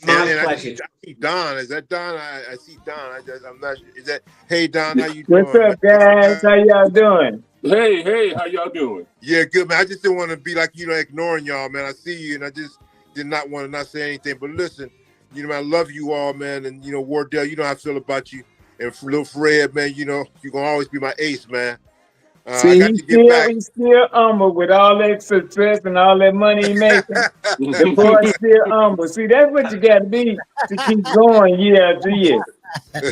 My pleasure. I see Don. Is that Don? I see Don. I'm not sure. Is that? Hey, Don, how you doing? What's up, guys? How y'all doing? Hey, how y'all doing? Yeah, good, man. I just didn't want to be like, ignoring y'all, man. I see you, and I just did not want to not say anything. But listen, I love you all, man. And, Wardell, you know how I feel about you. And for little Fred, man, you're going to always be my ace, man. See, he's still humble with all that success and all that money he making. The boy's still humble. See, that's what you got to be to keep going year after year.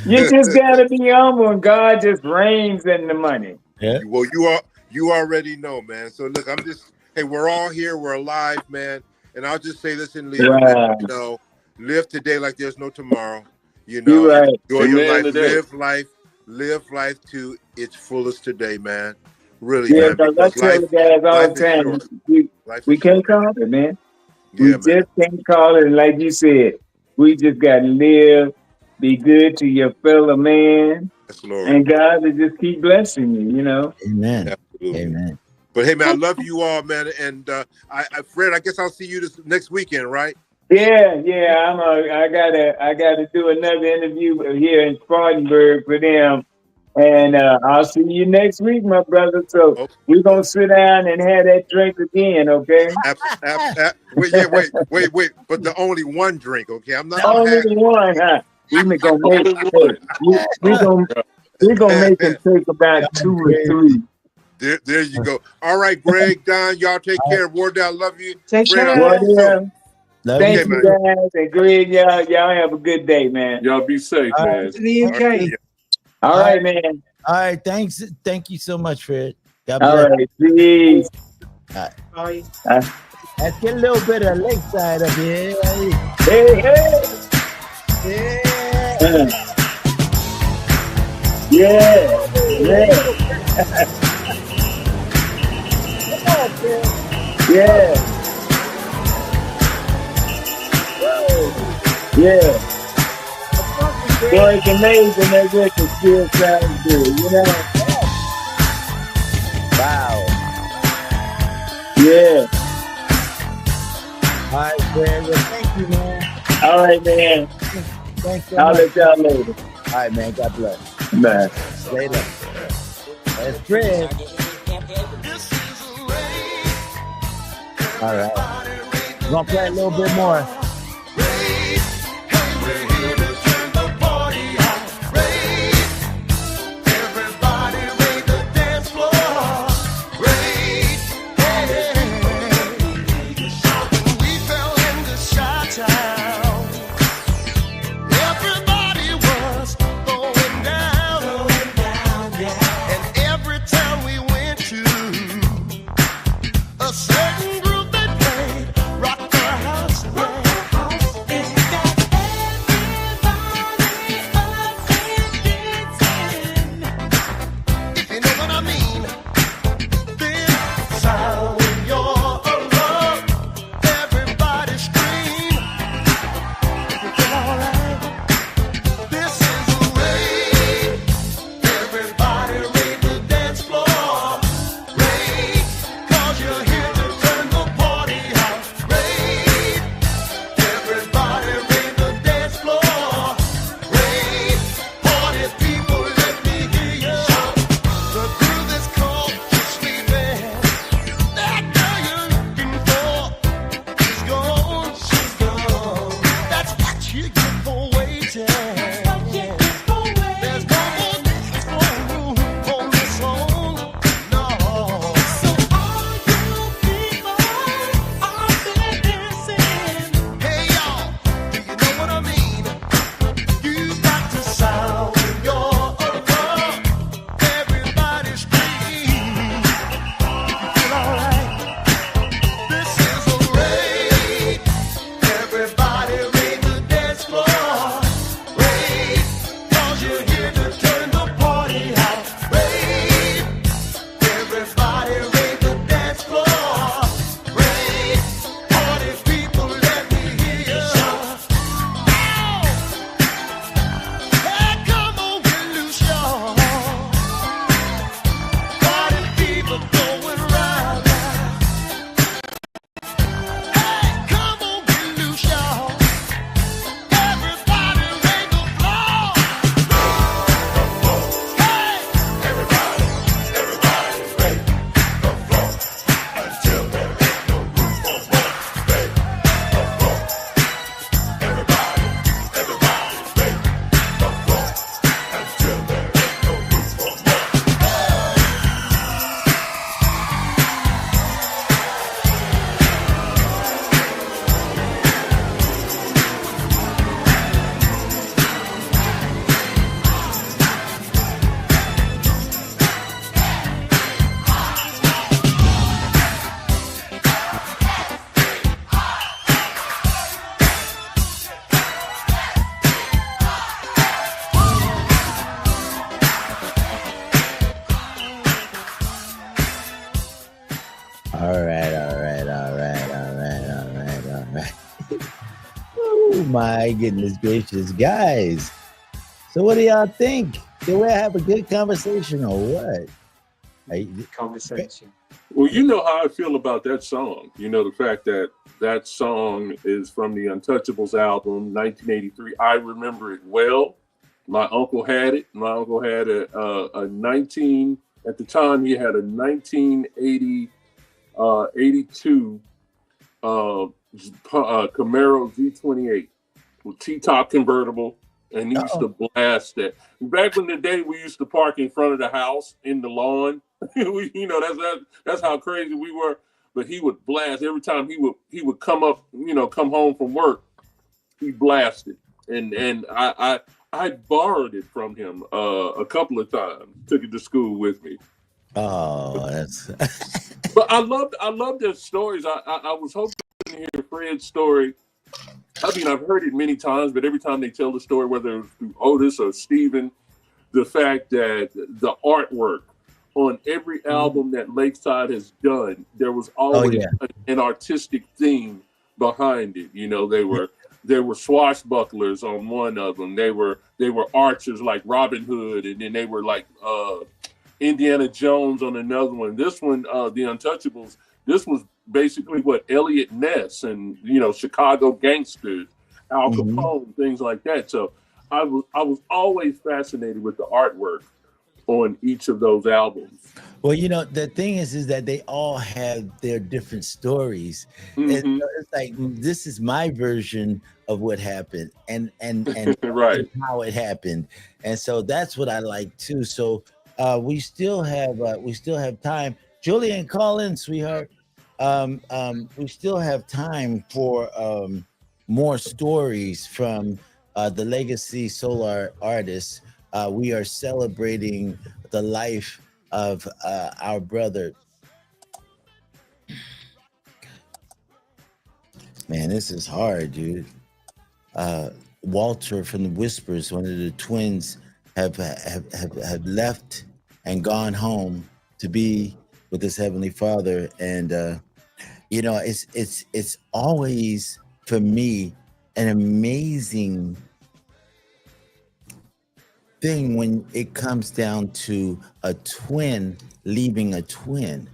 You just got to be humble, and God just reigns in the money. Yeah. Well, you already know, man. So look, we're all here. We're alive, man. And I'll just say this and leave. Wow. Live today like there's no tomorrow. You're right. Enjoy your life. Live life to its fullest today, man. Really, man. Because I tell the guys all the time, we can't call it, man. We just can't call it. And like you said, we just got to live, be good to your fellow man. Yes, Lord. And God will just keep blessing you, Amen. Absolutely. Amen. But hey, man, I love you all, man. And Fred, I guess I'll see you this next weekend, right? Yeah. I gotta do another interview here in Spartanburg for them, and I'll see you next week, my brother. So we're gonna sit down and have that drink again, okay? Wait. But the only one drink, okay? I'm not only one, huh? We're gonna make them take about 2 or 3. There you go. All right, Greg, Don, y'all take care. Wardell, love you. Take care. Wardell. Thank you, guys. And Greg, y'all have a good day, man. Y'all be safe, man. To the UK. All right, man. All right, thanks. Thank you so much, Fred. God bless. All right, peace. Bye. Let's get a little bit of lakeside up here. Hey. Yeah. Come on, Fred. Yeah. Yeah. Boy, it's amazing that record still sounds good, Wow. Yeah. All right, Fred. Well, thank you, man. All right, man. Thanks so I'll much. let y'all later. All right, man. God bless. Bye. Later. That's Fred. All right. We're going to play a little bit more. A certain group they played rock the house. All right. Oh my goodness gracious, guys. So what do y'all think? Did we have a good conversation or what? Conversation. Well, you know how I feel about that song. You know, the fact that that song is from the Untouchables album, 1983. I remember it well. My uncle had it. My uncle had at the time, he had a 1982 Camaro Z28 with T-top convertible, and he used to blast that. Back in the day, we used to park in front of the house in the lawn. That's how crazy we were. But he would blast every time he would come home from work. He blasted, and I borrowed it from him a couple of times. Took it to school with me. Oh, that's. But I loved their stories. I was hoping to hear Fred's story. I mean, I've heard it many times, but every time they tell the story, whether it's through Otis or Steven, the fact that the artwork on every album that Lakeside has done, there was always an artistic theme behind it. You know, there were swashbucklers on one of them. They were archers like Robin Hood, and then they were like Indiana Jones on another one. This one, The Untouchables, this was basically what Elliot Ness and, you know, Chicago gangsters, Al Capone, things like that. So I was always fascinated with the artwork on each of those albums. Well, you know, the thing is that they all have their different stories. And so it's like, this is my version of what happened and right. how it happened. And so that's what I like too. So we still have time. Julian, call in, sweetheart. We still have time for more stories from the Legacy Solar artists. We are celebrating the life of our brother. Man, this is hard, dude. Walter from the Whispers, one of the twins, have left and gone home to be with his Heavenly Father. And you know, it's always for me an amazing thing when it comes down to a twin leaving a twin.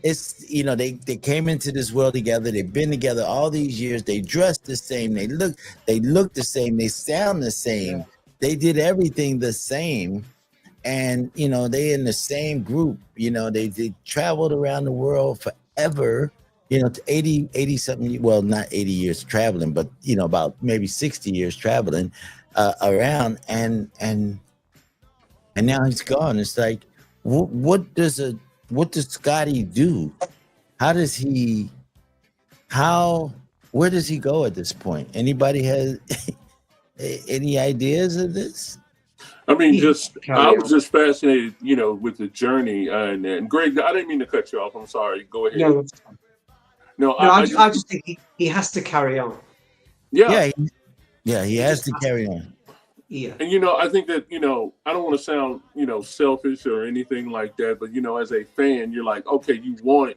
It's, you know, they came into this world together. They've been together all these years. They dress the same. They look the same. They sound the same. Yeah. They did everything the same. And, you know, they in the same group. You know, they traveled around the world forever, you know, to 80 something, well, not 80 years traveling, but, you know, about maybe 60 years traveling around, and now he's gone. It's like, what does Scotty do? Where does he go at this point? Anybody has any ideas of this? I mean, I was just fascinated, you know, with the journey. And Greg, I didn't mean to cut you off. I'm sorry. Go ahead. No, that's fine. I just think he has to carry on. Yeah. He has to carry on. Yeah. And, you know, I think that, you know, I don't want to sound, you know, selfish or anything like that. But, you know, as a fan, you're like, okay, you want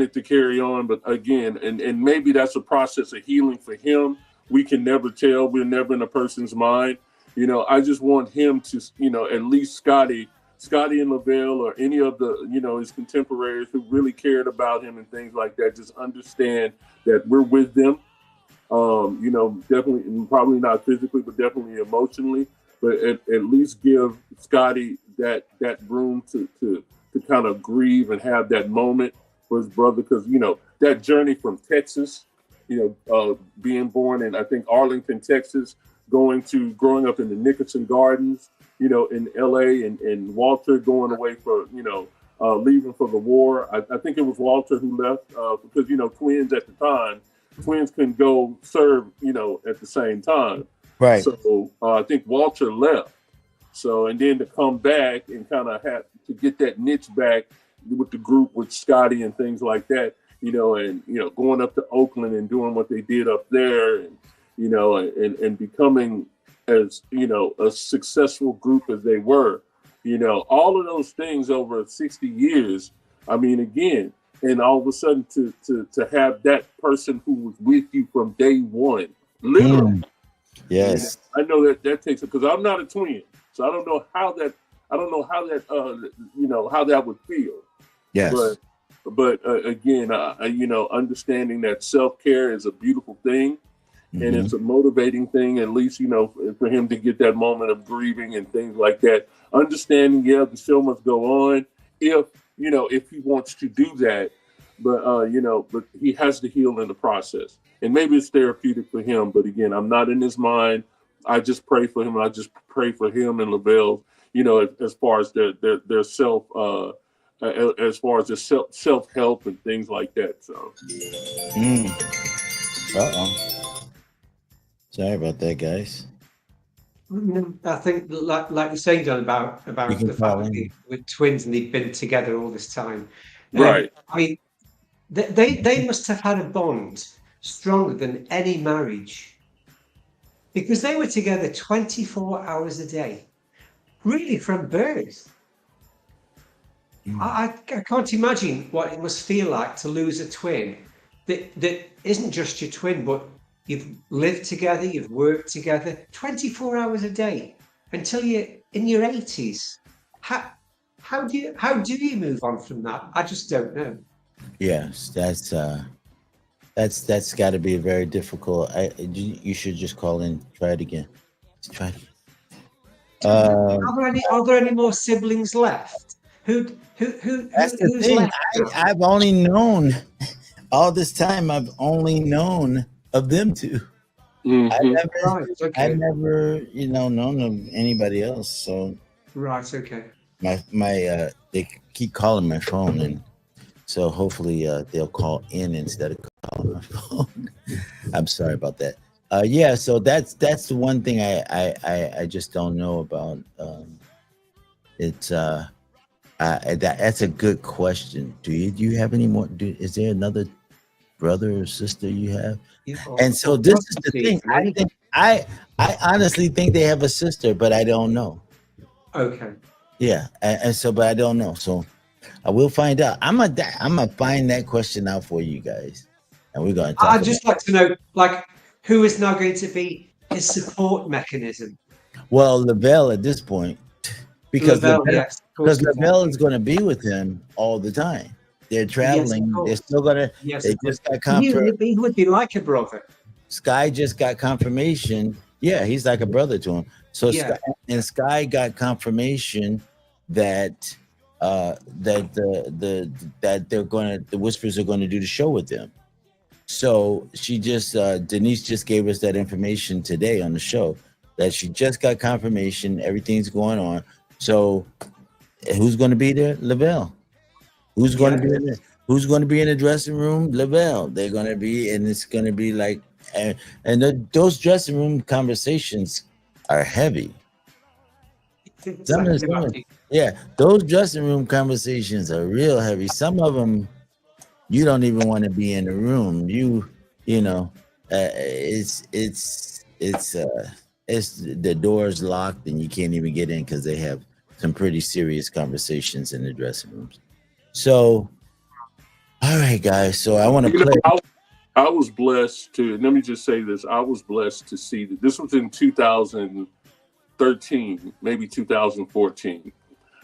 it to carry on. But again, and maybe that's a process of healing for him. We can never tell. We're never in a person's mind. You know, I just want him to, you know, at least Scotty and Lavelle or any of the, you know, his contemporaries who really cared about him and things like that, just understand that we're with them. You know, definitely, probably not physically, but definitely emotionally. But at least give Scotty that room to kind of grieve and have that moment for his brother, because, you know, that journey from Texas, you know, being born in, I think, Arlington, Texas, growing up in the Nickerson Gardens, you know, in LA, and Walter going away for, you know, leaving for the war. I think it was Walter who left because, you know, twins couldn't go serve, you know, at the same time. Right. So I think Walter left. So, and then to come back and kind of have to get that niche back with the group with Scotty and things like that, you know, and, you know, going up to Oakland and doing what they did up there, and, you know, and becoming, as, you know, a successful group as they were, you know, all of those things over 60 years, I mean, again, and all of a sudden to have that person who was with you from day one, literally. Yes. I know that takes it, because I'm not a twin, so I don't know how that how that would feel. Yes. But again, understanding that self-care is a beautiful thing, and it's a motivating thing, at least, for him to get that moment of grieving and things like that. Understanding, the show must go on if he wants to do that, but he has to heal in the process. And maybe it's therapeutic for him, but again, I'm not in his mind. I just pray for him. I just pray for him and Lavelle, as far as their self, as far as their self-help and things like that. So. Sorry about that, guys. I think, like you're saying, John, about the fact that they were twins and they've been together all this time. Right. I mean, they must have had a bond stronger than any marriage, because they were together 24 hours a day, really, from birth. I can't imagine what it must feel like to lose a twin that isn't just your twin, but you've lived together, you've worked together 24 hours a day until you're in your 80s. How do you move on from that? I just don't know. Yes, that's got to be very difficult. You should just call in, try it again. Let's try it. Are there any more siblings left? Who's left? I've only known all this time. I've only known of them two. I've never, known of anybody else. So right, okay. My they keep calling my phone, and so hopefully they'll call in instead of calling my phone. I'm sorry about that. So that's the one thing I just don't know about. That's a good question. Do you have any more? Is there another brother or sister you have? And so this is the thing. I honestly think they have a sister, but I don't know. Okay. Yeah, and so, but I don't know. So I will find out. I'm gonna find that question out for you guys, and we're gonna talk. I'd just like to know, who is now going to be his support mechanism? Well, Lavelle at this point, because Lavelle is going to be with him all the time. They're traveling. Yes, they're still gonna. Yes, they just got confirmation. He would be like a brother. Sky just got confirmation. Yeah, he's like a brother to him. So Sky got confirmation that that the Whispers are going to do the show with them. So she just Denise just gave us that information today on the show that she just got confirmation. Everything's going on. So who's going to be there? Lavelle. Who's going to be in there? Who's going to be in the dressing room? Lavelle. They're going to be, and it's going to be like, and those dressing room conversations are heavy. Those dressing room conversations are real heavy. Some of them, you don't even want to be in the room. It's the door's locked and you can't even get in because they have some pretty serious conversations in the dressing rooms. So, all right, guys. So I want to play. I was blessed to. Let me just say this. I was blessed to see that this was in 2013, maybe 2014.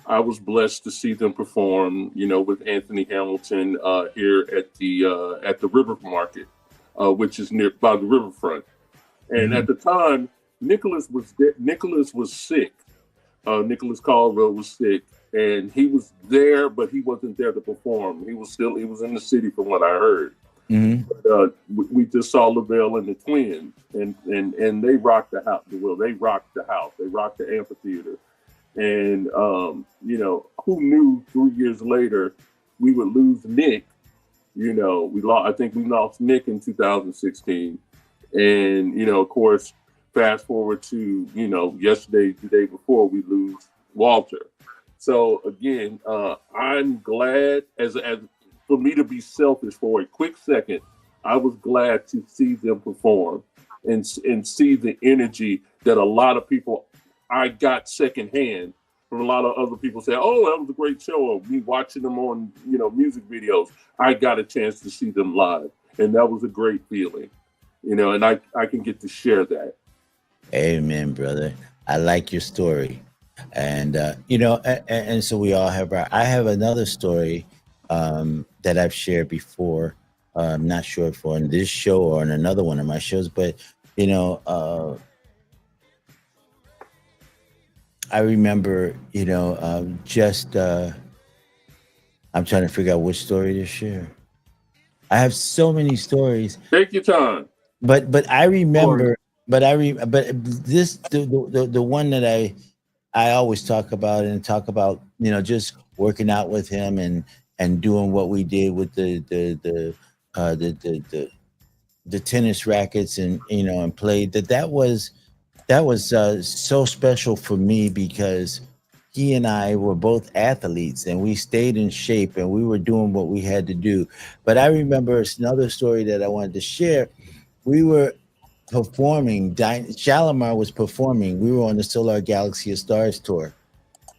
I was blessed to see them perform, with Anthony Hamilton here at the River Market, which is near by the riverfront. And at the time, Nicholas was sick. Nicholas Caldwell was sick, and he was there, but he wasn't there to perform. He was in the city, from what I heard. But, we just saw Lavelle and the twins, and they rocked the house. Well, they rocked the house. They rocked the amphitheater. And, who knew 3 years later we would lose Nick? I think we lost Nick in 2016. And, of course, fast forward to, yesterday, the day before, we lose Walter. So, again, I'm glad, as for me to be selfish for a quick second, I was glad to see them perform and see the energy that a lot of people I got secondhand from a lot of other people say, "Oh, that was a great show." Or me watching them on, music videos. I got a chance to see them live, and that was a great feeling, And I can get to share that. Amen, brother. I like your story, and and so we all have I have another story that I've shared before. I'm not sure if on this show or on another one of my shows, but I remember, I'm trying to figure out which story to share. I have so many stories. Take your time. But I remember, but this the one that I always talk about just working out with him and doing what we did with the tennis rackets and played that was so special for me because he and I were both athletes and we stayed in shape and we were doing what we had to do. But I remember another story that I wanted to share. We were performing. Shalimar was performing. We were on the Solar Galaxy of Stars tour,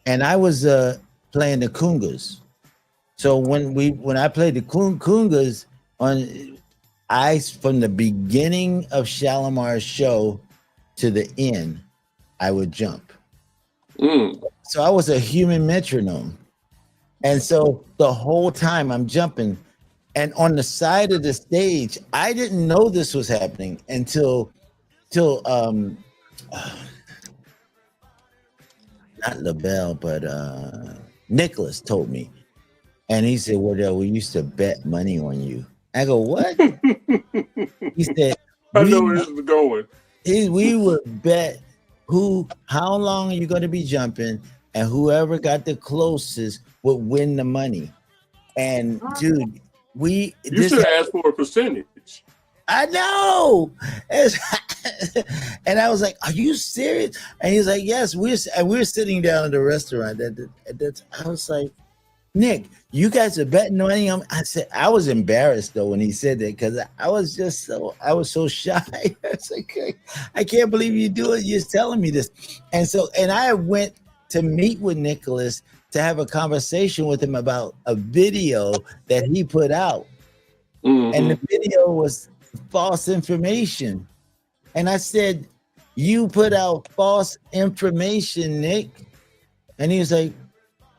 and I was playing the congas. So when I played the congas from the beginning of Shalimar's show to the end, I would jump. So I was a human metronome, and so the whole time I'm jumping. And on the side of the stage, I didn't know this was happening until not LaBelle, but Nicholas told me. And he said, Wardell, we used to bet money on you. I go, what? He said, I know where this is going. We would bet how long are you going to be jumping, and whoever got the closest would win the money. And dude, you should ask for a percentage. I know. And I was like, are you serious? And he's like, yes. We're sitting down at the restaurant. I was like, Nick, you guys are betting money on me? I said, I was embarrassed though when he said that because I was so shy. I was like, I can't believe you do it. You're telling me this. And I went to meet with Nicholas to have a conversation with him about a video that he put out. Mm-hmm. And the video was false information. And I said, you put out false information, Nick? And he was like,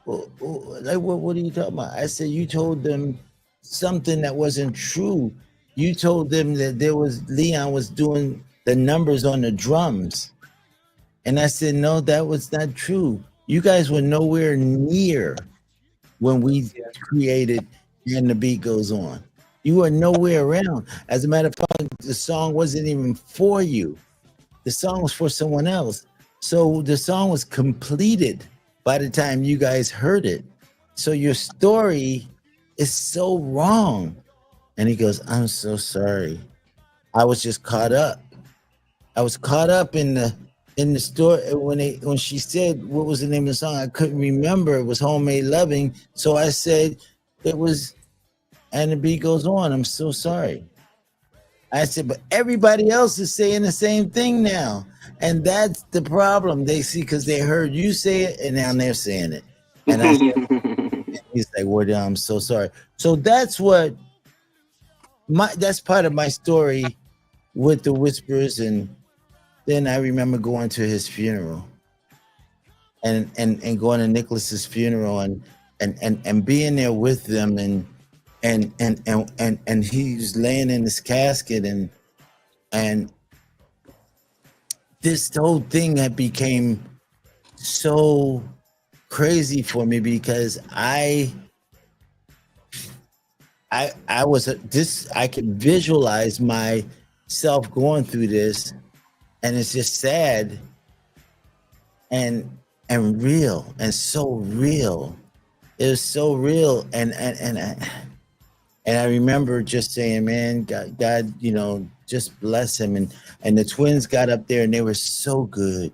what are you talking about? I said, you told them something that wasn't true. You told them that Leon was doing the numbers on the drums. And I said, no, that was not true. You guys were nowhere near when we created And the Beat Goes On. You were nowhere around. As a matter of fact, the song wasn't even for you. The song was for someone else. So the song was completed by the time you guys heard it. So your story is so wrong. And he goes, I'm so sorry. I was just caught up. I was caught up in the story when she said what was the name of the song. I couldn't remember. It was Homemade Loving. So I said it was And the Beat Goes On. I'm so sorry. I said, but everybody else is saying the same thing now. And that's the problem. They see because they heard you say it and now they're saying it. And I said, he's like, Wardell, I'm so sorry. So that's that's part of my story with the Whispers. And then I remember going to his funeral and going to Nicholas's funeral and being there with them and he's laying in his casket and this whole thing had became so crazy for me because I could visualize myself going through this, and it's just sad and real and so real. It was so real, and I remember just saying, man, God, just bless him. And the twins got up there and they were so good.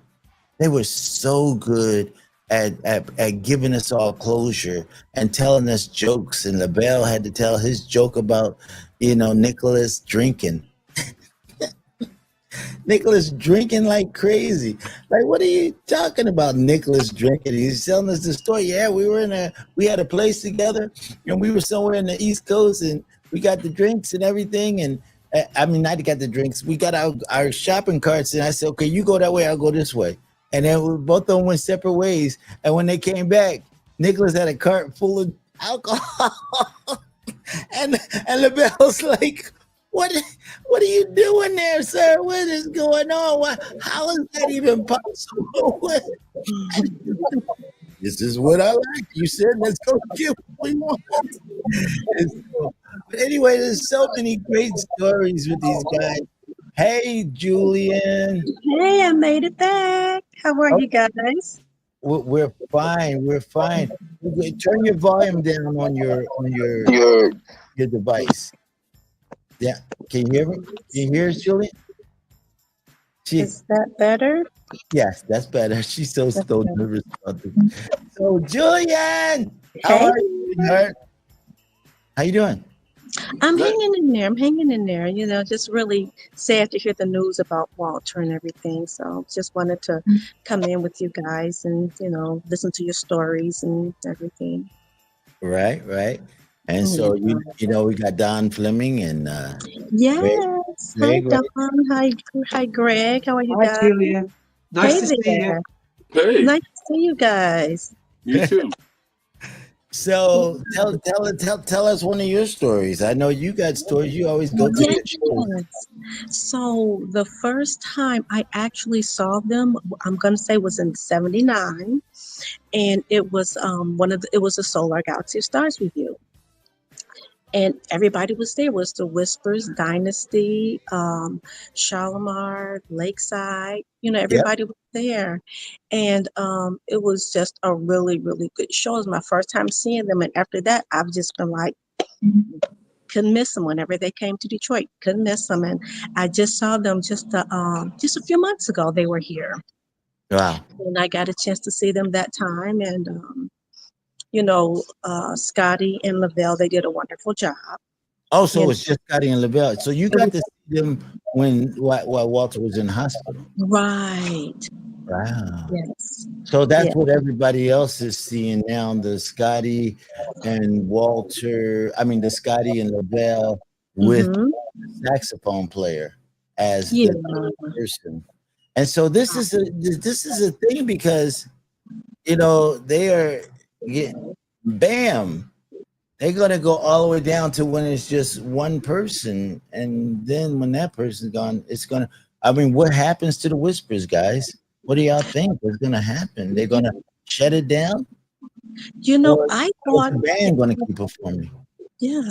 They were so good at giving us all closure and telling us jokes. And LaBelle had to tell his joke about, Nicholas drinking. Nicholas drinking like crazy. Like, what are you talking about? Nicholas drinking. He's telling us the story. Yeah, we had a place together, and we were somewhere in the East Coast, and we got the drinks and everything. And I mean, not got the drinks. We got our shopping carts, and I said, okay, you go that way, I'll go this way. And then both of them went separate ways. And when they came back, Nicholas had a cart full of alcohol, and LaBelle's like, what are you doing there, sir? What is going on? How is that even possible? This is what I like. You said let's go get what we want. But anyway, there's so many great stories with these guys. Hey, Julian. Hey, I made it back. How are you guys? We're fine. We're fine. Turn your volume down on your device. Yeah. Can you hear me? Can you hear us, Julian? Is that better? Yes, that's better. She's so nervous about this. So, Julian, how Hey. are you, sweetheart? How you doing? I'm hanging in there. I'm hanging in there. You know, just really sad to hear the news about Walter and everything. So just wanted to come in with you guys and, you know, listen to your stories and everything. Right, right. And so you know we got Don Fleming and Yes. Greg, Hi, right? Don. Hi, Greg. How are you Hi, guys? Julia. Nice Hey to see you. there. Hey, Nice to see you guys. you too. So tell us one of your stories. I know you got stories. You always go to the shows. Yes. So the first time I actually saw them, I'm gonna say was in '79, and it was it was a Solar Galaxy of Stars review. And everybody was there. It was the Whispers, Dynasty, Shalimar, Lakeside. You know, Yep. everybody was there, and it was just a really, really good show. It was my first time seeing them, and after that, I've just been like, couldn't miss them whenever they came to Detroit. Couldn't miss them, and I just saw them just a few months ago. They were here, Wow. and I got a chance to see them that time, and you know, Scotty and Lavelle, they did a wonderful job. Oh, so And it's just Scotty and LaBelle. So you got to see them while Walter was in the hospital. right. Wow. Yes. So that's Yeah. what everybody else is seeing now. The Scotty and Walter, I mean the Scotty and LaBelle with Mm-hmm. the saxophone player as Yeah. the person. And so this is a thing because you know they are bam. They're gonna go all the way down to when it's just one person, and then when that person's gone, it's gonna. I mean, what happens to the Whispers, guys? What do y'all think is gonna happen? They're gonna shut it down, You know, or I is thought, the band gonna keep performing? yeah.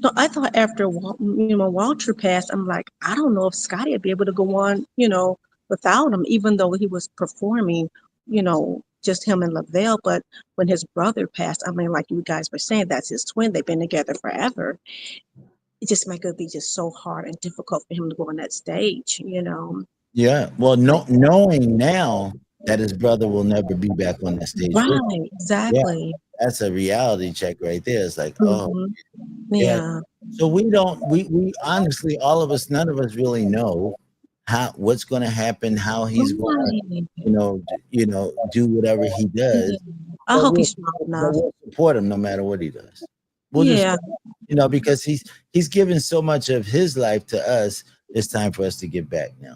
No, I thought after Walter passed, I'm like, I don't know if Scotty would be able to go on, you know, without him, even though he was performing, you know, just him and Lavelle. But when his brother passed, I mean, like you guys were saying, that's his twin. They've been together forever. It just might be just so hard and difficult for him to go on that stage, you know. Yeah. Well, knowing now that his brother will never be back on that stage with him, Right, yeah, exactly. that's a reality check right there. It's like, oh, Mhm. yeah. Yeah. So we honestly, all of us, none of us really know what's going to happen, how he's going to, Right. do whatever he does. I But hope we'll, he's strong but enough. we'll support him no matter what he does. We'll just, Yeah. because he's given so much of his life to us. It's time for us to give back now.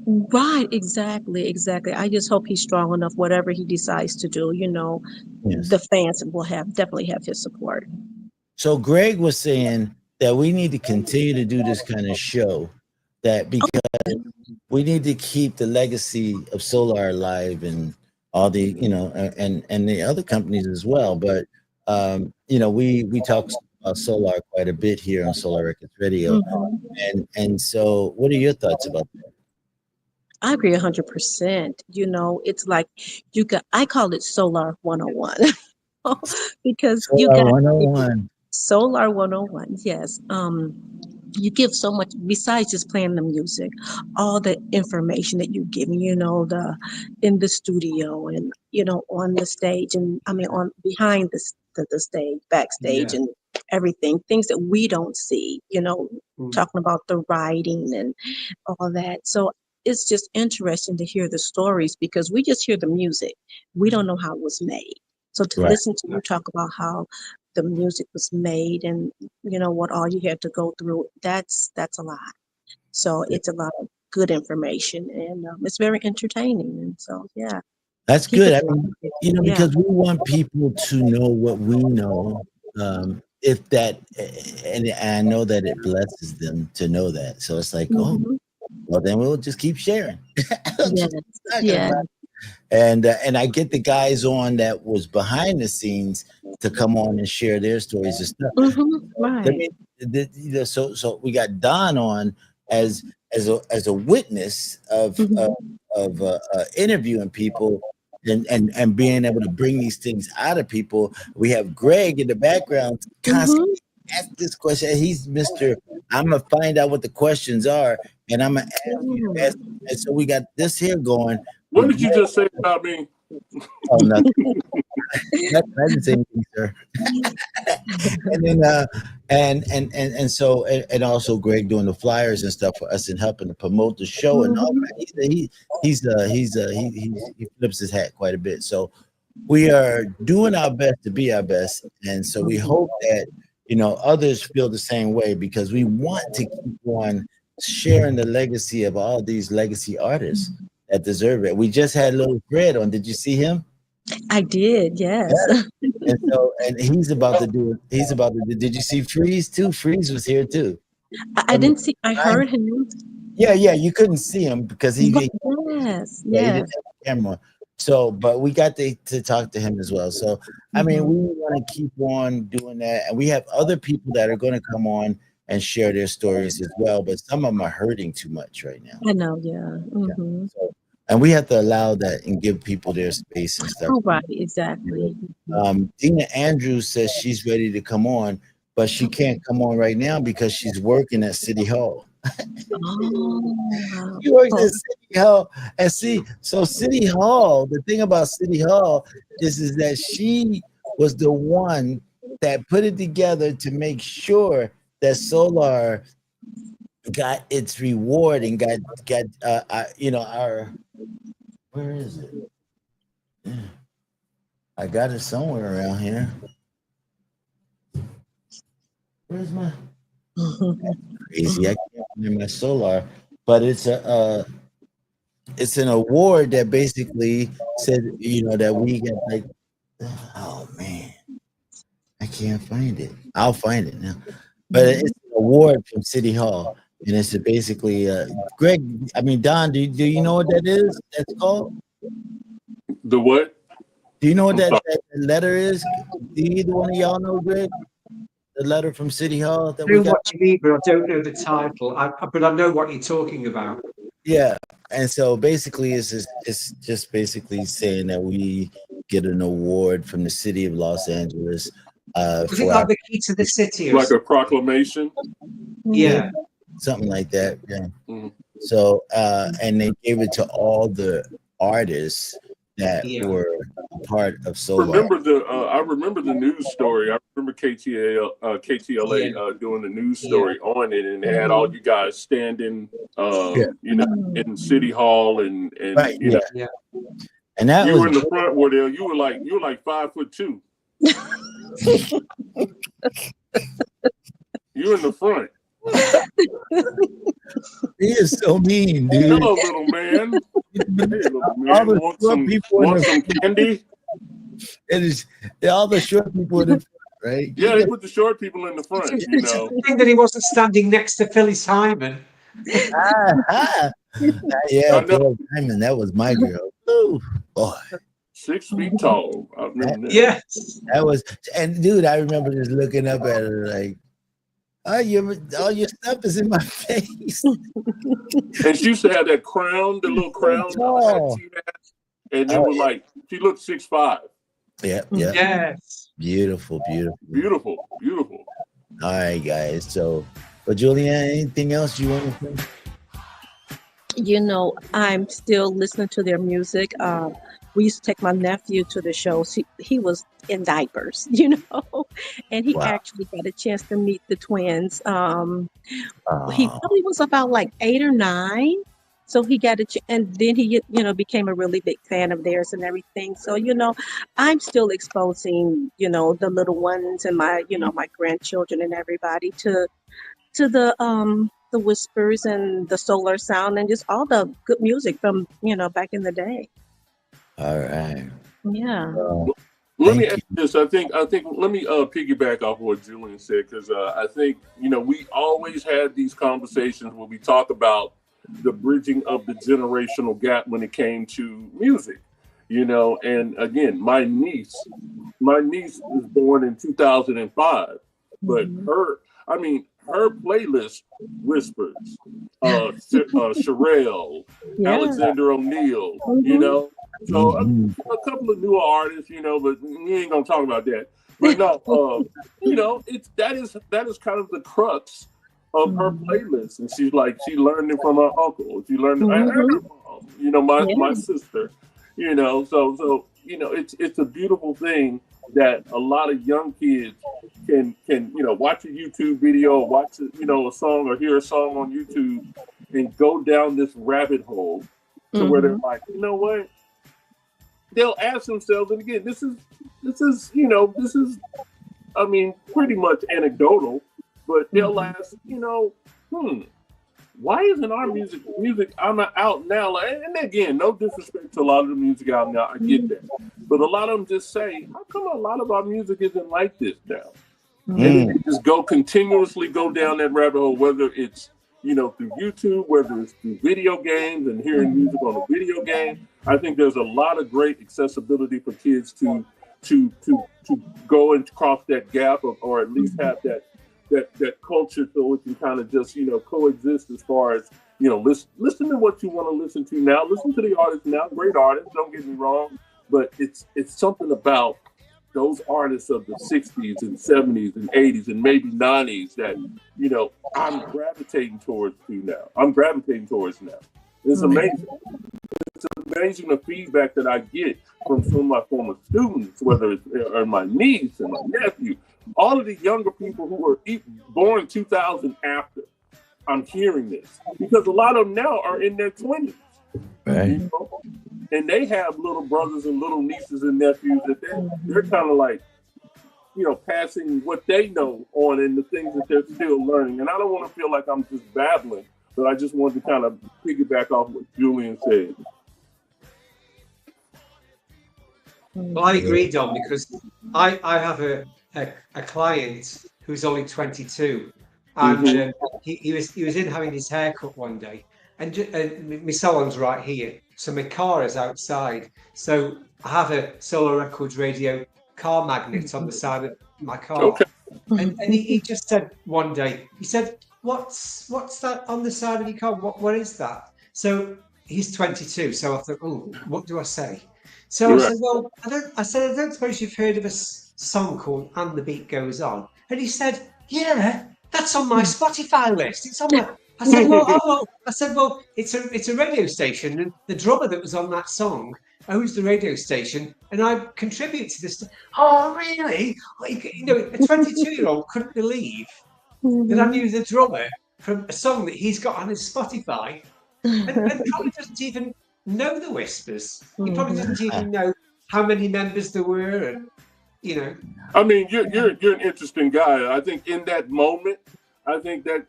Right, exactly, exactly. I just hope he's strong enough, whatever he decides to do, you know, Yes. the fans will definitely have his support. So Greg was saying that we need to continue to do this kind of show, that because we need to keep the legacy of Solar alive and all the, and the other companies as well. But we talk about Solar quite a bit here on Solar Records Radio, and so what are your thoughts about that? I agree 100%. You know, it's like I call it Solar 101 because you Solar got 101. Solar 101, yes. You give so much besides just playing the music, all the information that you give me, you know, in the studio and, you know, on the stage and I mean on behind the stage, backstage Yeah. and everything, things that we don't see, you know, talking about the writing and all that. So it's just interesting to hear the stories because we just hear the music. We don't know how it was made. So to Right. listen to you talk about how the music was made and what all you had to go through, that's a lot. So it's a lot of good information and it's very entertaining. And so yeah, That's keep good. it I alive. mean, Yeah. because we want people to know what we know. If that, and I know that it blesses them to know that. So it's like, oh, Mhm. well, then we'll just keep sharing. We'll Yes. just keep talking Yeah. about it. And I get the guys on that was behind the scenes to come on and share their stories and stuff. I Right. mean, so we got Don on as a witness of Mhm. interviewing people and being able to bring these things out of people. We have Greg in the background constantly Mhm. ask this question. He's Mr. I'm gonna find out what the questions are, and I'm gonna ask you to ask. And so we got this here going. What did you just say about me? Oh, nothing. I didn't say anything, sir. And then and so and also Greg doing the flyers and stuff for us and helping to promote the show and all that. He flips his hat quite a bit. So we are doing our best to be our best, and so we hope that others feel the same way because we want to keep on sharing the legacy of all these legacy artists that deserve it. We just had Little Fred on. Did you see him? I did, yes. And he's about to do it. He's about to do. Did you see Freeze too? Freeze was here too. I didn't see. I heard him. Yeah, you couldn't see him because he Yes, yeah, he yes. didn't have a camera. So, but we got to talk to him as well. So, I mean, we want to keep on doing that, and we have other people that are going to come on and share their stories as well. But some of them are hurting too much right now. I know, yeah. Yeah. So, and we have to allow that and give people their space and stuff. Oh, right, exactly. Dina Andrews says she's ready to come on, but she can't come on right now because she's working at City Hall. Oh, She works at City Hall. And see, so City Hall, the thing about City Hall is that she was the one that put it together to make sure that Solar got its reward and got our where is it? Yeah. I got it somewhere around here. Where's my crazy? I can't find my Solar, but it's an award that basically said that we get like, oh man, I can't find it. I'll find it now. But it's an award from City Hall, and it's basically Greg. I mean, Don, do you know what that is? That's called. The what? Do you know what that letter is? Do either one of y'all know, Greg? The letter from City Hall that I we know got. what you mean, but I don't know the title. But I know what you're talking about. Yeah, and so basically, it's just basically saying that we get an award from the city of Los Angeles Was it for like the key to the city? Or Like a proclamation? yeah. something like that. Yeah. Mm-hmm. So and they gave it to all the artists that Yeah. were a part of Solar. I remember the news story. I remember KTLA doing the news story on it, and they had all you guys standing, in City Hall, and Right. you know, Yeah. And that you was were in the front, Wardell. You were like 5'2". You in the front. he is so mean, dude. Hello, little man. Hey, little All man. the Want short people some candy? It is all the short people in the front, right? Yeah, they put the short people in the front. You It's a know. thing that he wasn't standing next to Phyllis Simon. Yeah, I know. Phil Diamond, that was my girl. Ooh, boy. 6 feet tall. I remember that. Yes. That was, and dude, I remember just looking up at her like, all your stuff is in my face. And she used to have that crown, the little crown that she had, and it was like she looked 6'5". Yeah. Yes. Beautiful. Beautiful. All right, guys. So, but Julianne, anything else you want to say? I'm still listening to their music. We used to take my nephew to the shows. He was in diapers, and he actually got a chance to meet the twins. He probably was about like 8 or 9. So he got and then he, became a really big fan of theirs and everything. So, I'm still exposing, the little ones and my, my grandchildren and everybody to the whispers and the solar sound and just all the good music from, back in the day. All right. Yeah. Let me ask you this. I think. Let me piggyback off what Julian said, because I think we always had these conversations where we talk about the bridging of the generational gap when it came to music. And again, my niece was born in 2005, but her playlist whispers, Sherelle, Alexander O'Neal, So a couple of newer artists, but we ain't gonna talk about that. But no, that is kind of the crux of her playlist, and she learned it from her uncle. She learned it from her mom, my sister, So it's a beautiful thing that a lot of young kids can watch a YouTube video, or watch a song, or hear a song on YouTube, and go down this rabbit hole to where they're like, you know what? They'll ask themselves, and again, this is pretty much anecdotal, but they'll ask, why isn't our music out now? And again, no disrespect to a lot of the music out now, I get that, but a lot of them just say, how come a lot of our music isn't like this now? And they just continuously go down that rabbit hole, whether it's through YouTube, whether it's through video games and hearing music on a video game. I think there's a lot of great accessibility for kids to go and cross that gap, or at least have that culture, so it can kind of just coexist as far as listen to what you want to listen to now. Listen to the artists now, great artists. Don't get me wrong, but it's something about those artists of the 60s and 70s and 80s and maybe 90s that, I'm gravitating towards now. It's amazing. It's amazing the feedback that I get from some of my former students, whether it's my niece and my nephew, all of the younger people who were born 2000 after. I'm hearing this because a lot of them now are in their 20s. Right. And they have little brothers and little nieces and nephews that they're kind of like, passing what they know on, and the things that they're still learning. And I don't want to feel like I'm just babbling, but I just wanted to kind of piggyback off what Julian said. Well, I agree, Don, because I have a client who's only 22, and he was in having his haircut one day, and my salon's right here, so my car is outside. So I have a Solar Records radio car magnet on the side of my car. Okay. And he just said one day, he said, what's that on the side of your car? What is that? So he's 22. So I thought, oh, what do I say? So I said, well, I don't suppose you've heard of a song called And the Beat Goes On. And he said, yeah, that's on my Spotify list. It's on my... I said, well, it's a radio station, and the drummer that was on that song owns the radio station, and I contribute to this. Oh, really? A 22-year-old couldn't believe that I knew the drummer from a song that he's got on his Spotify, and probably doesn't even know the Whispers. He probably doesn't even know how many members there were, and I mean, you're an interesting guy. I think in that moment, I think that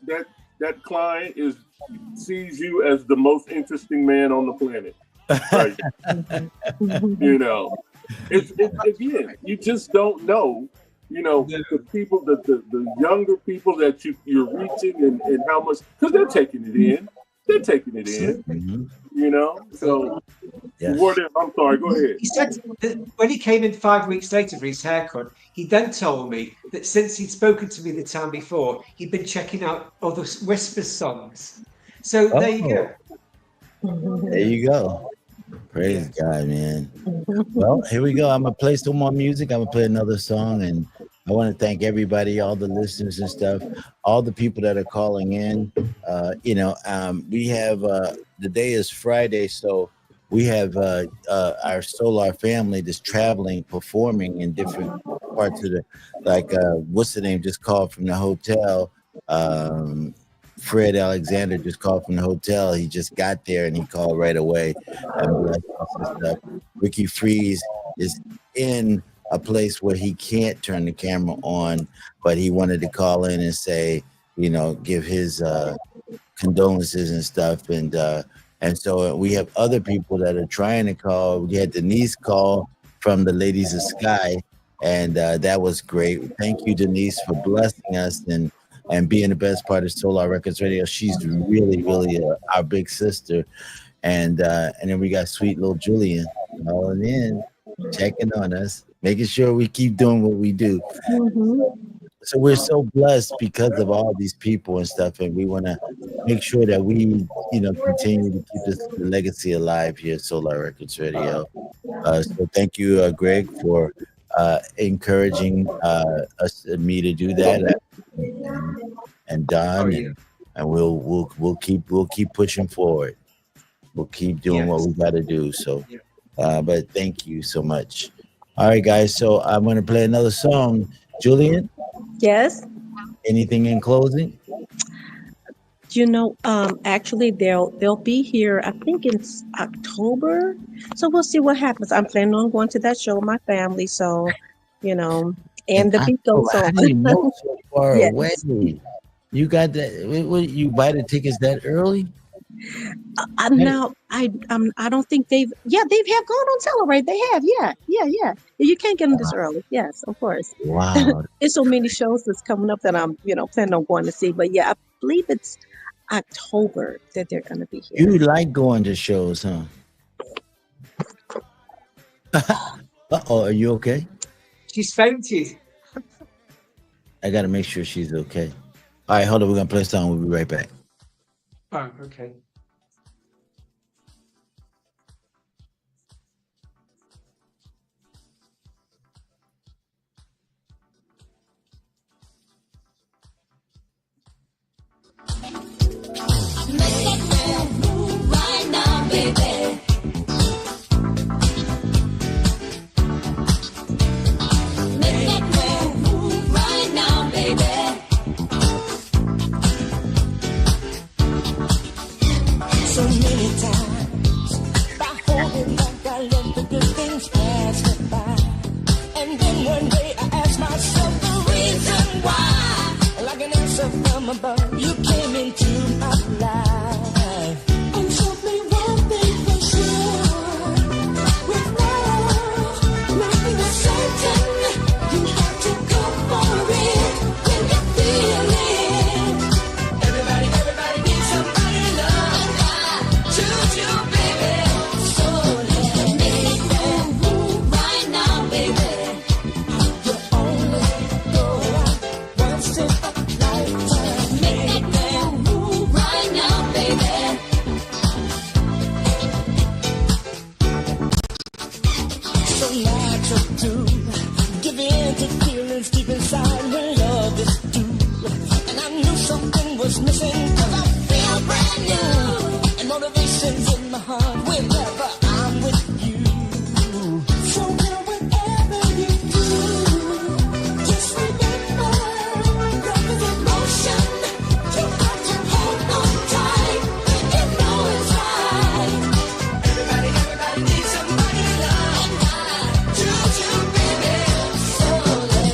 client sees you as the most interesting man on the planet. Right? It's again, you just don't know. The people, the younger people that you're reaching, and how much, because they're taking it in. They're taking it in. So. Yes. Wardell, I'm sorry, go ahead. He said that when he came in 5 weeks later for his haircut, he then told me that since he'd spoken to me the time before, he'd been checking out other Whispers songs. So there you go. There you go. Praise God, man. Well, here we go. I'm going to play some more music. I'm going to play another song, and I want to thank everybody, all the listeners and stuff, all the people that are calling in. We have, the day is Friday, so we have our Solar family that's traveling, performing in different parts of what's the name, just called from the hotel, Fred Alexander just called from the hotel. He just got there and he called right away and blessed us and stuff. Ricky Freeze is in a place where he can't turn the camera on, but he wanted to call in and say, give his condolences and stuff. And so we have other people that are trying to call. We had Denise call from the Ladies of Sky, and that was great. Thank you, Denise, for blessing us and being the best part of Solar Records Radio. She's really, really our big sister. And then we got sweet little Julian calling in, checking on us, making sure we keep doing what we do. So we're so blessed because of all these people and stuff, and we want to make sure that we, continue to keep the legacy alive here at Solar Records Radio. So thank you, Greg, for encouraging me to do that, and Don, and we'll keep pushing forward. We'll keep doing what we got to do. So, but thank you so much. All right, guys. So I'm going to play another song. Julian. Yes. Anything in closing? Actually they'll be here, I think it's October. So we'll see what happens. I'm planning on going to that show with my family. So, and the beat goes on. I didn't know so far Yes. away. You got that? You buy the tickets that early? Now I don't think they have gone on Telluride. They have, yeah. You can't get them this early. Yes, of course. Wow. There's so many shows that's coming up that I'm planning on going to see. But yeah, I believe it's October that they're going to be here. You like going to shows, huh? Uh-oh, are you okay? She's fainted. I got to make sure she's okay. All right, hold on. We're going to play a song. We'll be right back. Oh, okay. You came into my life and showed me one thing for sure. With love, nothing is certain. You got to go for it when you feel it. Everybody needs somebody to love. Choose you, baby. So let's make that move right now, baby. You only go out once in a lifetime. Give in to feelings deep inside when love is due. And I knew something was missing, cause I feel brand new. And motivation's in my heart whenever I'm with you. So girl, whatever you do, just remember love is emotion. You got to hold on tight, you know it's right. Everybody needs somebody to love. Choose you, baby. So let's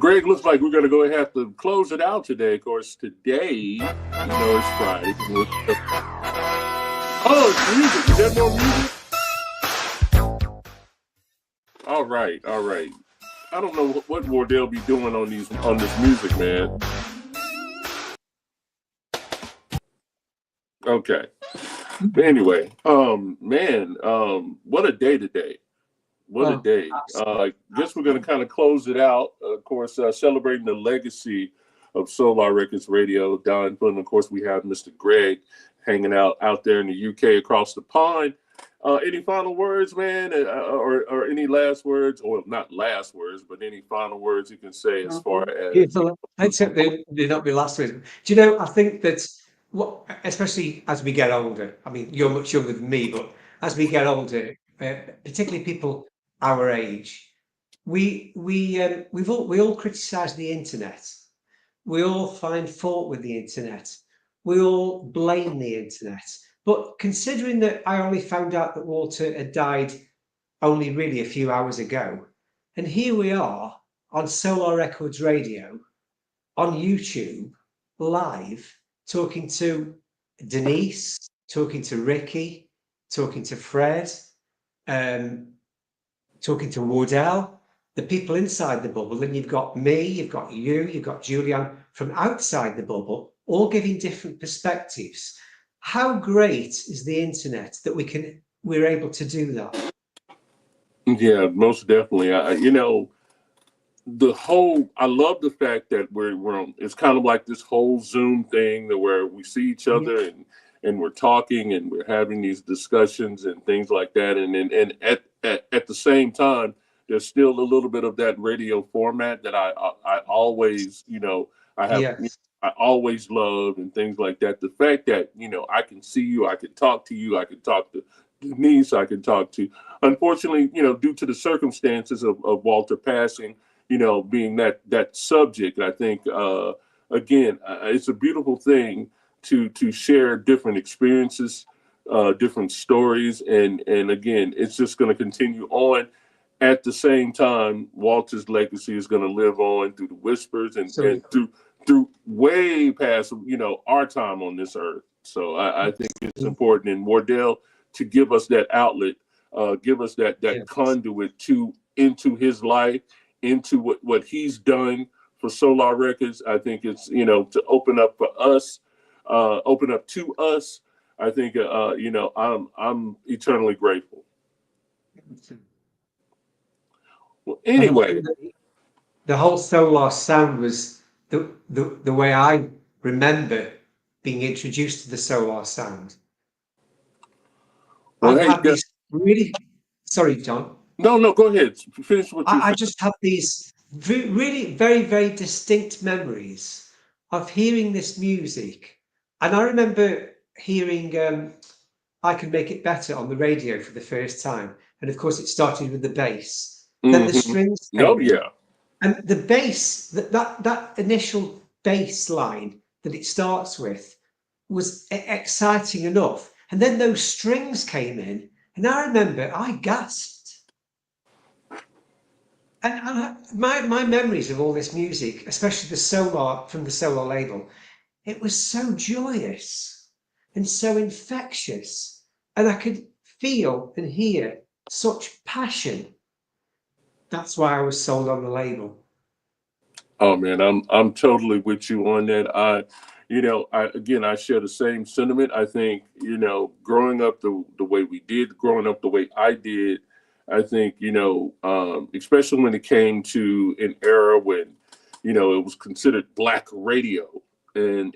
Greg, looks like we're going to go and have to close it out today. Of course, today, you know, it's Friday. Oh, it's music. Is there more music? All right. I don't know what Wardell be doing on this music, man. Okay. But anyway, man, what a day today. What a day. I guess we're going to kind of close it out. Of course, celebrating the legacy of Solar Records Radio. Don, and of course, we have Mr. Greg hanging out there in the UK across the pond. Any final words, man, or any last words, or not last words, but any final words you can say as far as... Except they're not my last words. Do you know, I think that, especially as we get older, I mean, you're much younger than me, but as we get older, particularly people our age, we all criticize the internet. We all find fault with the internet. We all blame the internet. But considering that I only found out that Walter had died only really a few hours ago, and here we are on Solar Records Radio, on YouTube, live, talking to Denise, talking to Ricky, talking to Fred, talking to Wardell, the people inside the bubble, and you've got me, you've got you, you've got Julian from outside the bubble, all giving different perspectives. How great is the internet that we're able to do that? Yeah, most definitely. You know, I love the fact that we're on, it's kind of like this whole Zoom thing where we see each other and we're talking and we're having these discussions and things like that. And at the same time, there's still a little bit of that radio format that I always, you know, I always love and things like that. The fact that, you know, I can see you, I can talk to you, I can talk to Denise, I can talk to, unfortunately, you know, due to the circumstances of Walter passing, you know, being that subject, I think, again, it's a beautiful thing to share different experiences, different stories. And again, it's just going to continue on. At the same time, Walter's legacy is going to live on through the whispers and through way past, you know, our time on this earth. So I think it's important, and Wardell, to give us that outlet, give us that conduit into his life, into what he's done for Solar Records. I think it's, you know, to open up for us, open up to us. I think, you know, I'm eternally grateful. Well, anyway, the whole Solar sound was the way I remember being introduced to the Solar sound. Well, I have these really, sorry, John. No, go ahead. Finish what you I just have these really very, very distinct memories of hearing this music. And I remember hearing I Can Make It Better on the radio for the first time. And of course, it started with the bass. Then the strings came in. And the bass, that initial bass line that it starts with was exciting enough. And then those strings came in. And I remember I gasped. And my memories of all this music, especially the Solar, from the Solar label, it was so joyous and so infectious. And I could feel and hear such passion. That's why I was sold on the label. Oh man, I'm totally with you on that. I share the same sentiment. I think, you know, growing up the way we did, growing up the way I did, I think, you know, especially when it came to an era when, you know, it was considered black radio, and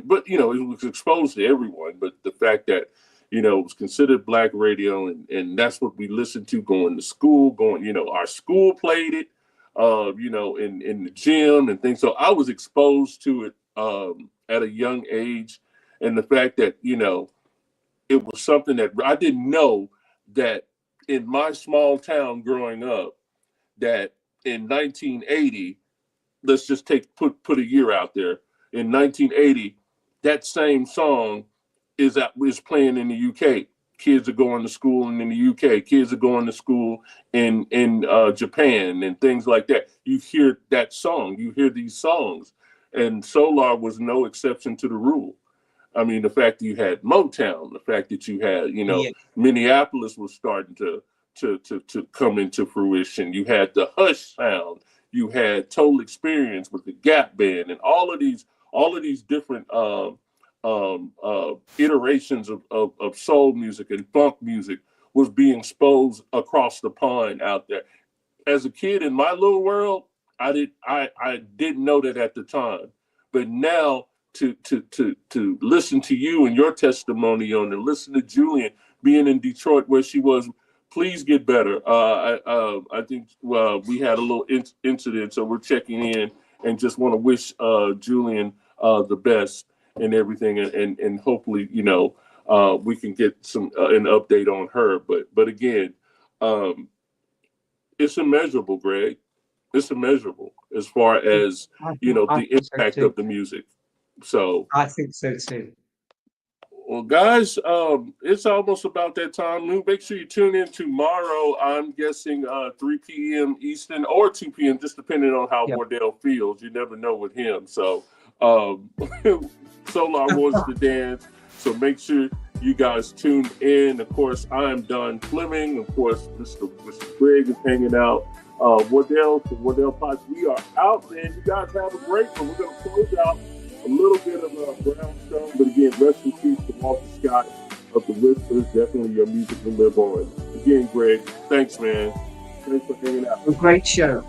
but you know, it was exposed to everyone. But the fact that, you know, it was considered black radio, and that's what we listened to going to school, you know, our school played it, you know, in the gym and things. So I was exposed to it at a young age. And the fact that, you know, it was something that I didn't know that in my small town growing up, that in 1980, let's just put a year out there. In 1980, that same song is playing in the UK. kids are going to school in the UK, kids are going to school in Japan and things like that. You hear that song, you hear these songs, and Solar was no exception to the rule. I mean, the fact that you had Motown, the fact that you had, Minneapolis was starting to come into fruition. You had the Hush sound. You had Total Experience with the Gap Band, and all of these different iterations of soul music and funk music was being exposed across the pond out there. As a kid in my little world, I didn't know that at the time, but now to listen to you and your testimony on it, listen to Julian being in Detroit where she was. Please get better. I think we had a little incident, so we're checking in and just want to wish Julian the best and everything, and hopefully, we can get an update on her. But again, it's immeasurable, Greg. It's immeasurable as far as the impact of the music. So I think so too. Well, guys, it's almost about that time. Make sure you tune in tomorrow. I'm guessing 3 p.m. Eastern or 2 p.m., just depending on how Wardell feels. You never know with him. So Solar wants to dance. So make sure you guys tune in. Of course, I'm Don Fleming. Of course, Mr. Greg is hanging out. Wardell Potts, we are out, man. You guys have a great one. We're going to close out a little bit of a brownstone, but again, rest in peace to Walter Scott of the Whispers. Definitely your music will live on. Again, Greg, thanks, man. Thanks for hanging out. A great show.